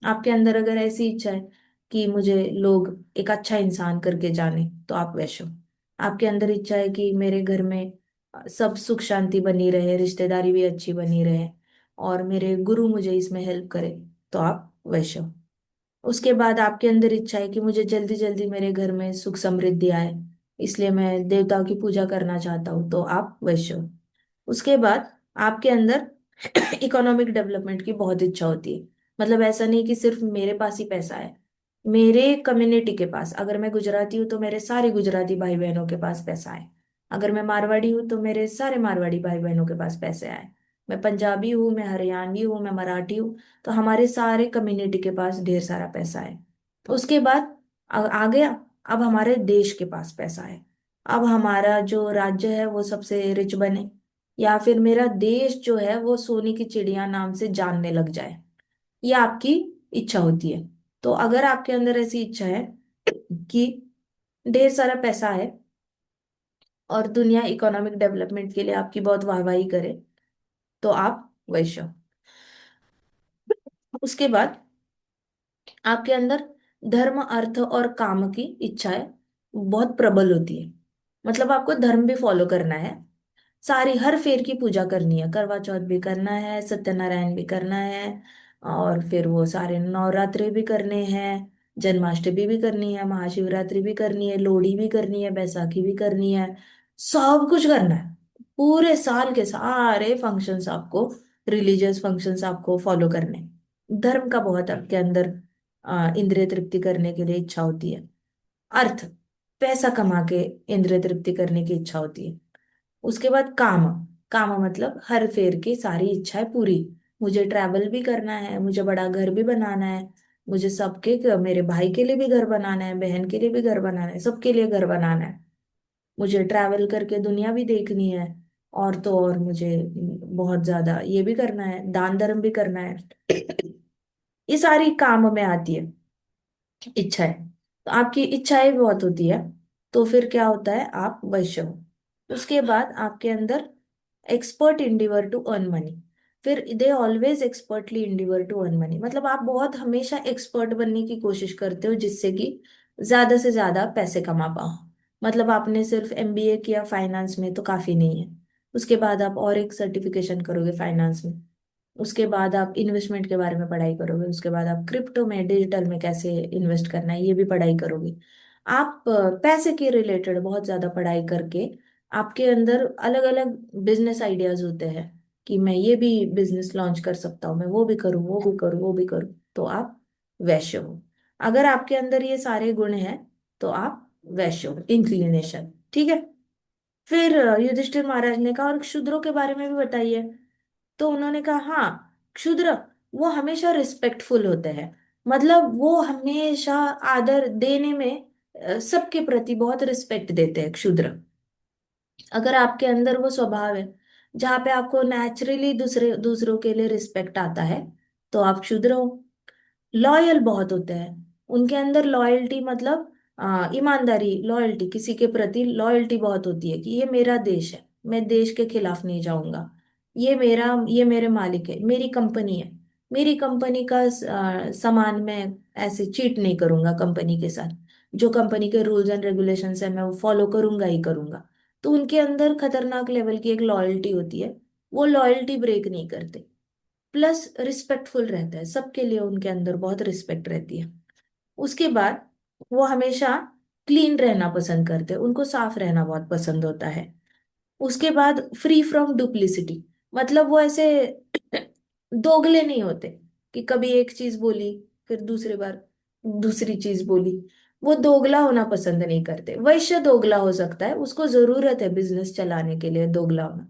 आपके अंदर अगर ऐसी इच्छा है कि मुझे लोग एक अच्छा इंसान करके जाने, तो आप वैश्य हो। आपके अंदर इच्छा है कि मेरे घर में सब सुख शांति बनी रहे, रिश्तेदारी भी अच्छी बनी रहे, और मेरे गुरु मुझे इसमें हेल्प करे, तो आप वैश्य हो। उसके बाद आपके अंदर इच्छा है कि मुझे जल्दी जल्दी मेरे घर में सुख समृद्धि आए, इसलिए मैं देवताओं की पूजा करना चाहता हूँ, तो आप वैश्य हो। उसके बाद आपके अंदर इकोनॉमिक डेवलपमेंट की बहुत इच्छा होती है। मतलब ऐसा नहीं कि सिर्फ मेरे पास ही पैसा है, मेरे कम्युनिटी के पास, अगर मैं गुजराती हूँ तो मेरे सारे गुजराती भाई बहनों के पास पैसा है। अगर मैं मारवाड़ी हूँ तो मेरे सारे मारवाड़ी भाई बहनों के पास पैसे आए। मैं पंजाबी हूँ, मैं हरियाणवी हूँ, मैं मराठी हूँ, तो हमारे सारे कम्युनिटी के पास ढेर सारा पैसा है। उसके बाद आ गया, अब हमारे देश के पास पैसा है। अब हमारा जो राज्य है वो सबसे रिच बने, या फिर मेरा देश जो है वो सोने की चिड़िया नाम से जानने लग जाए, ये आपकी इच्छा होती है। तो अगर आपके अंदर ऐसी इच्छा है कि ढेर सारा पैसा है और दुनिया इकोनॉमिक डेवलपमेंट के लिए आपकी बहुत वाहवाही करे, तो आप वैश्य हो। उसके बाद आपके अंदर धर्म, अर्थ और काम की इच्छाएं बहुत प्रबल होती है। मतलब आपको धर्म भी फॉलो करना है, सारी हर फेर की पूजा करनी है, करवा चौथ भी करना है, सत्यनारायण भी करना है, और फिर वो सारे नवरात्रि भी करने हैं, जन्माष्टमी भी करनी है, महाशिवरात्रि भी करनी है, लोहड़ी भी करनी है, बैसाखी भी करनी है, सब कुछ करना है। पूरे साल के सारे फंक्शंस आपको, रिलीजियस फंक्शंस आपको फॉलो करने हैं। धर्म का बहुत आपके अंदर इंद्रिय तृप्ति करने के लिए इच्छा होती है। अर्थ, पैसा कमा के इंद्रिय तृप्ति करने की इच्छा होती है। उसके बाद काम, काम मतलब हर फेर की सारी इच्छाएं पूरी। मुझे ट्रैवल भी करना है, मुझे बड़ा घर भी बनाना है, मुझे सबके, मेरे भाई के लिए भी घर बनाना है, बहन के लिए भी घर बनाना है, सबके लिए घर बनाना है। मुझे ट्रैवल करके दुनिया भी देखनी है। और तो और मुझे बहुत ज्यादा ये भी करना है, दान धर्म भी करना है। ये सारी काम में आती है इच्छाएं। तो आपकी इच्छाएं बहुत होती है, तो फिर क्या होता है, आप वैश्य हो। उसके बाद आपके अंदर expert endeavour to earn money. फिर they always expertly endeavour to earn money, मतलब आप बहुत हमेशा एक्सपर्ट बनने की कोशिश करते हो, जिससे कि ज्यादा से ज्यादा पैसे कमा पाओ। मतलब आपने सिर्फ एमबीए किया फाइनेंस में तो काफी नहीं है, उसके बाद आप और एक सर्टिफिकेशन करोगे फाइनेंस में। उसके बाद आप इन्वेस्टमेंट के बारे में पढ़ाई करोगे, उसके बाद आप क्रिप्टो में, डिजिटल में कैसे इन्वेस्ट करना है ये भी पढ़ाई करोगे। आप पैसे के रिलेटेड बहुत ज्यादा पढ़ाई करके आपके अंदर अलग अलग बिजनेस आइडियाज होते हैं कि मैं ये भी बिजनेस लॉन्च कर सकता हूँ, मैं वो भी करूँ, वो भी करूँ, वो भी करूँ, तो आप वैश्य हो। अगर आपके अंदर ये सारे गुण हैं तो आप वैश्य हो, इंक्लिनेशन, ठीक है। फिर युधिष्ठिर महाराज ने कहा, और क्षुद्रों के बारे में भी बताइए। तो उन्होंने कहा, हाँ, क्षुद्र वो हमेशा रिस्पेक्टफुल होते हैं। मतलब वो हमेशा आदर देने में, सबके प्रति बहुत रिस्पेक्ट देते हैं क्षुद्र। अगर आपके अंदर वो स्वभाव है जहाँ पे आपको नेचुरली दूसरे दूसरों के लिए रिस्पेक्ट आता है, तो आप क्षुद्र हो। लॉयल बहुत होते हैं, उनके अंदर लॉयल्टी मतलब ईमानदारी, लॉयल्टी, किसी के प्रति लॉयल्टी बहुत होती है कि ये मेरा देश है, मैं देश के खिलाफ नहीं जाऊंगा। ये मेरे मालिक है, मेरी कंपनी है, मेरी कंपनी का सामान मैं ऐसे चीट नहीं करूंगा कंपनी के साथ। जो कंपनी के रूल्स एंड रेगुलेशंस है मैं वो फॉलो करूंगा ही करूंगा। तो उनके अंदर खतरनाक लेवल की एक लॉयल्टी होती है, वो लॉयल्टी ब्रेक नहीं करते। प्लस रिस्पेक्टफुल रहता है सबके लिए, उनके अंदर बहुत रिस्पेक्ट रहती है। उसके बाद वो हमेशा क्लीन रहना पसंद करते हैं, उनको साफ रहना बहुत पसंद होता है। उसके बाद फ्री फ्रॉम डुप्लीसिटी, मतलब वो ऐसे दोगले नहीं होते कि कभी एक चीज बोली फिर दूसरी बार दूसरी चीज बोली। वो दोगला होना पसंद नहीं करते। वैश्य दोगला हो सकता है, उसको जरूरत है बिजनेस चलाने के लिए दोगला होना।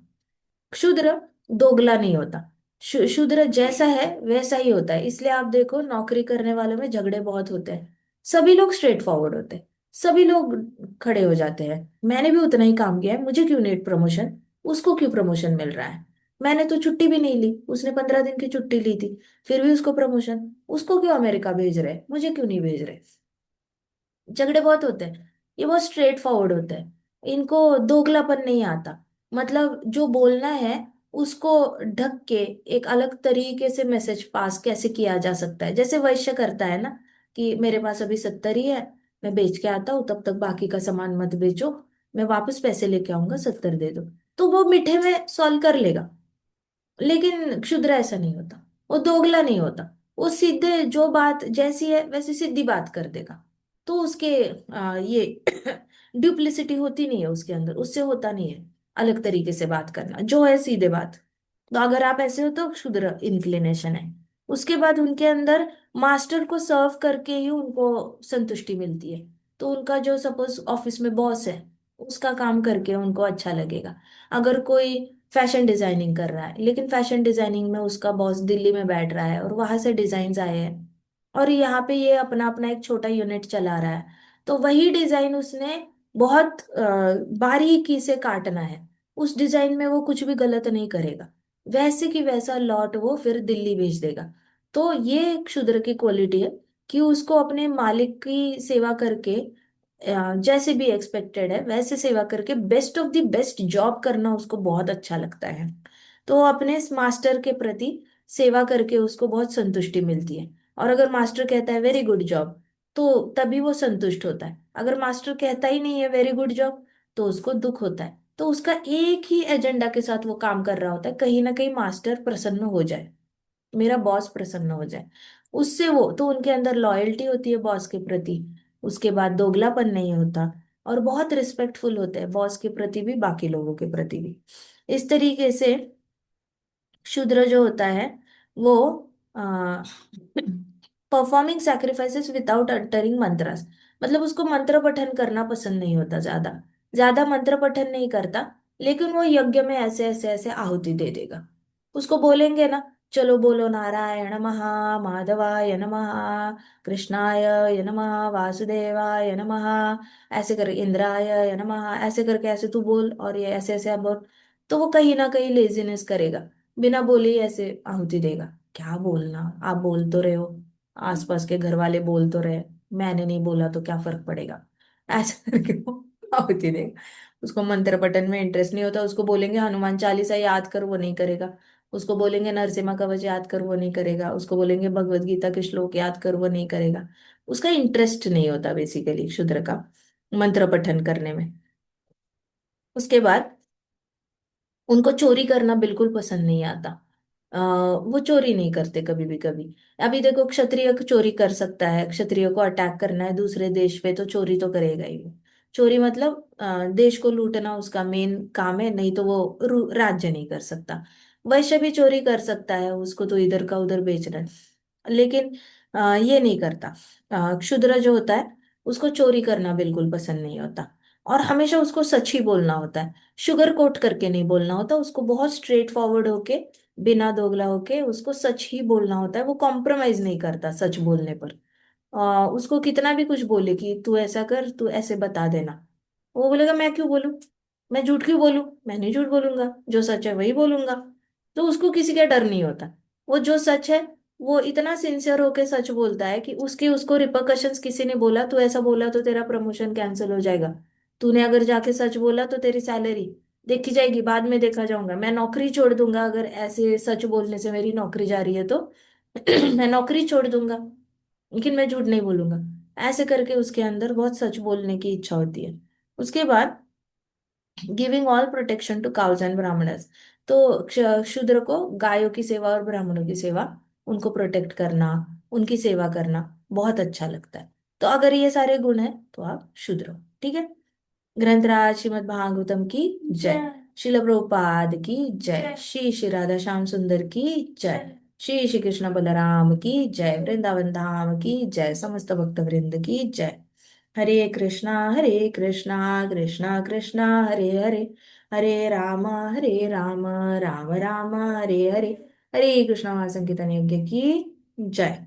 क्षुद्र दोगला नहीं होता। शूद्र जैसा है वैसा ही होता है। इसलिए आप देखो नौकरी करने वालों में झगड़े बहुत होते हैं। सभी लोग स्ट्रेट फॉरवर्ड होते हैं, सभी लोग खड़े हो जाते हैं, मैंने भी उतना ही काम किया है, मुझे क्यों नहीं प्रमोशन, उसको क्यों प्रमोशन मिल रहा है। मैंने तो छुट्टी भी नहीं ली, उसने 15 दिन की छुट्टी ली थी, फिर भी उसको प्रमोशन, उसको क्यों अमेरिका भेज रहे, मुझे क्यों नहीं भेज रहे। झगड़े बहुत होते हैं। ये बहुत स्ट्रेट फॉरवर्ड होते हैं, इनको दोगलापन नहीं आता। मतलब जो बोलना है उसको ढक के एक अलग तरीके से मैसेज पास कैसे किया जा सकता है, जैसे वैश्य करता है ना, कि मेरे पास अभी 70 ही है, मैं बेच के आता हूँ, तब तक बाकी का सामान मत बेचो, मैं वापस पैसे लेके आऊंगा, 70 दे दो। तो वो मीठे में सॉल्व कर लेगा। लेकिन क्षुद्र ऐसा नहीं होता, वो दोगला नहीं होता। वो सीधे जो बात जैसी है वैसी सीधी बात कर देगा। तो उसके ये ड्यूप्लिसिटी होती नहीं है उसके अंदर, उससे होता नहीं है अलग तरीके से बात करना, जो है सीधे बात। तो अगर आप ऐसे हो तो क्षुद्र इंक्लिनेशन है। उसके बाद उनके अंदर मास्टर को सर्व करके ही उनको संतुष्टि मिलती है। तो उनका जो सपोज ऑफिस में बॉस है, उसका काम करके उनको अच्छा लगेगा। अगर कोई फैशन डिजाइनिंग कर रहा है, लेकिन फैशन डिजाइनिंग में उसका बॉस दिल्ली में बैठ रहा है और वहां से डिजाइन आए हैं, और यहाँ पे ये अपना अपना एक छोटा यूनिट चला रहा है, तो वही डिजाइन उसने बहुत बारीकी से काटना है। उस डिजाइन में वो कुछ भी गलत नहीं करेगा, वैसे की वैसा लॉट वो फिर दिल्ली भेज देगा। तो ये एक शूद्र की क्वालिटी है कि उसको अपने मालिक की सेवा करके, जैसे भी एक्सपेक्टेड है वैसे सेवा करके best of the best job करना उसको बहुत अच्छा लगता है। तो अपने इस मास्टर के प्रति सेवा करके उसको बहुत संतुष्टि मिलती है। और अगर मास्टर कहता है वेरी गुड जॉब, तो तभी वो संतुष्ट होता है। अगर मास्टर कहता ही नहीं है वेरी गुड जॉब, तो उसको दुख होता है। तो उसका एक ही एजेंडा के साथ वो काम कर रहा होता है, कहीं ना कहीं मास्टर प्रसन्न हो जाए। मेरा बॉस प्रसन्न हो जाए, उससे वो तो उनके अंदर लॉयल्टी होती है बॉस के प्रति। उसके बाद दोगलापन नहीं होता, और बहुत रिस्पेक्टफुल होते हैं बॉस के प्रति भी, बाकी लोगों के प्रति भी। इस तरीके से शूद्र जो होता है वो परफॉर्मिंग सैक्रिफाइसेस विदाउट अटरिंग मंत्रस, मतलब उसको मंत्र पठन करना पसंद नहीं होता, ज्यादा ज्यादा मंत्र पठन नहीं करता, लेकिन वो यज्ञ में ऐसे ऐसे ऐसे आहुति दे देगा। उसको बोलेंगे ना, चलो बोलो नारायण नमः, माधवाय नमः, कृष्णाय नमः, वासुदेवाय नमः, ऐसे कर इंद्राय नमः, ऐसे करके ऐसे तू बोल, और ये ऐसे ऐसे आप बोल, तो वो कहीं ना कहीं लेजीनेस करेगा, बिना बोले ही ऐसे आहुति देगा। क्या बोलना, आप बोल तो रहे हो, आसपास के घर वाले बोल तो रहे, मैंने नहीं बोला तो क्या फर्क पड़ेगा, ऐसे करके वो आहुति देगा। उसको मंत्र पठन में इंटरेस्ट नहीं होता, उसको बोलेंगे हनुमान चालीसा याद कर, वो नहीं करेगा। उसको बोलेंगे नरसिम्हा कवच याद कर, वो नहीं करेगा। उसको बोलेंगे भगवत गीता के श्लोक याद कर, वो नहीं करेगा। उसका इंटरेस्ट नहीं होता बेसिकली शूद्र का मंत्र पठन करने में। उसके बाद उनको चोरी करना बिल्कुल पसंद नहीं आता। वो चोरी नहीं करते कभी भी कभी। अभी देखो, क्षत्रिय चोरी कर सकता है, क्षत्रिय को अटैक करना है दूसरे देश पे तो चोरी तो करेगा ही वो। चोरी मतलब देश को लूटना उसका मेन काम है, नहीं तो वो राज्य नहीं कर सकता। वैश्य भी चोरी कर सकता है, उसको तो इधर का उधर बेचना है, लेकिन ये नहीं करता। क्षुद्र जो होता है उसको चोरी करना बिल्कुल पसंद नहीं होता, और हमेशा उसको सच ही बोलना होता है। शुगर कोट करके नहीं बोलना होता उसको, बहुत स्ट्रेट फॉरवर्ड होके, बिना दोगला होके उसको सच ही बोलना होता है। वो कॉम्प्रोमाइज नहीं करता सच बोलने पर। उसको कितना भी कुछ बोले कि तू ऐसा कर, तू ऐसे बता देना, वो बोलेगा मैं क्यों बोलूं, मैं झूठ क्यों बोलूं, मैं नहीं झूठ बोलूंगा, जो सच है वही बोलूंगा। तो उसको किसी का डर नहीं होता। वो जो सच है वो इतना सिंसियर होके सच बोलता है कि उसके उसको रिperकशंस, किसी ने बोला तू ऐसा बोला तो तेरा प्रमोशन कैंसिल हो जाएगा, तूने अगर जाके सच बोला तो तेरी सैलरी देखी जाएगी, बाद में देखा जाऊंगा, मैं नौकरी छोड़ दूंगा अगर ऐसे सच बोलने से मेरी नौकरी जा रही है तो मैं नौकरी छोड़ दूंगा, लेकिन मैं झूठ नहीं बोलूंगा। ऐसे करके उसके अंदर बहुत सच बोलने की इच्छा होती है। उसके बाद giving all protection to cows and Brahmans, तो शूद्र को गायों की सेवा और ब्राह्मणों की सेवा, उनको प्रोटेक्ट करना, उनकी सेवा करना बहुत अच्छा लगता है। तो अगर ये सारे गुण हैं तो आप शूद्र हो, ठीक है। ग्रंथराज श्रीमद् भागवतम की जय। शिल प्रभुपाद की जय। श्री श्री राधा श्याम सुंदर की जय। श्री श्री कृष्ण बलराम की जय। वृंदावन धाम की जय। समस्त भक्त वृंद की जय। हरे कृष्णा कृष्णा कृष्णा हरे हरे, हरे राम राम राम हरे हरे। हरे कृष्णा महासंकीर्तन यज्ञ की जय।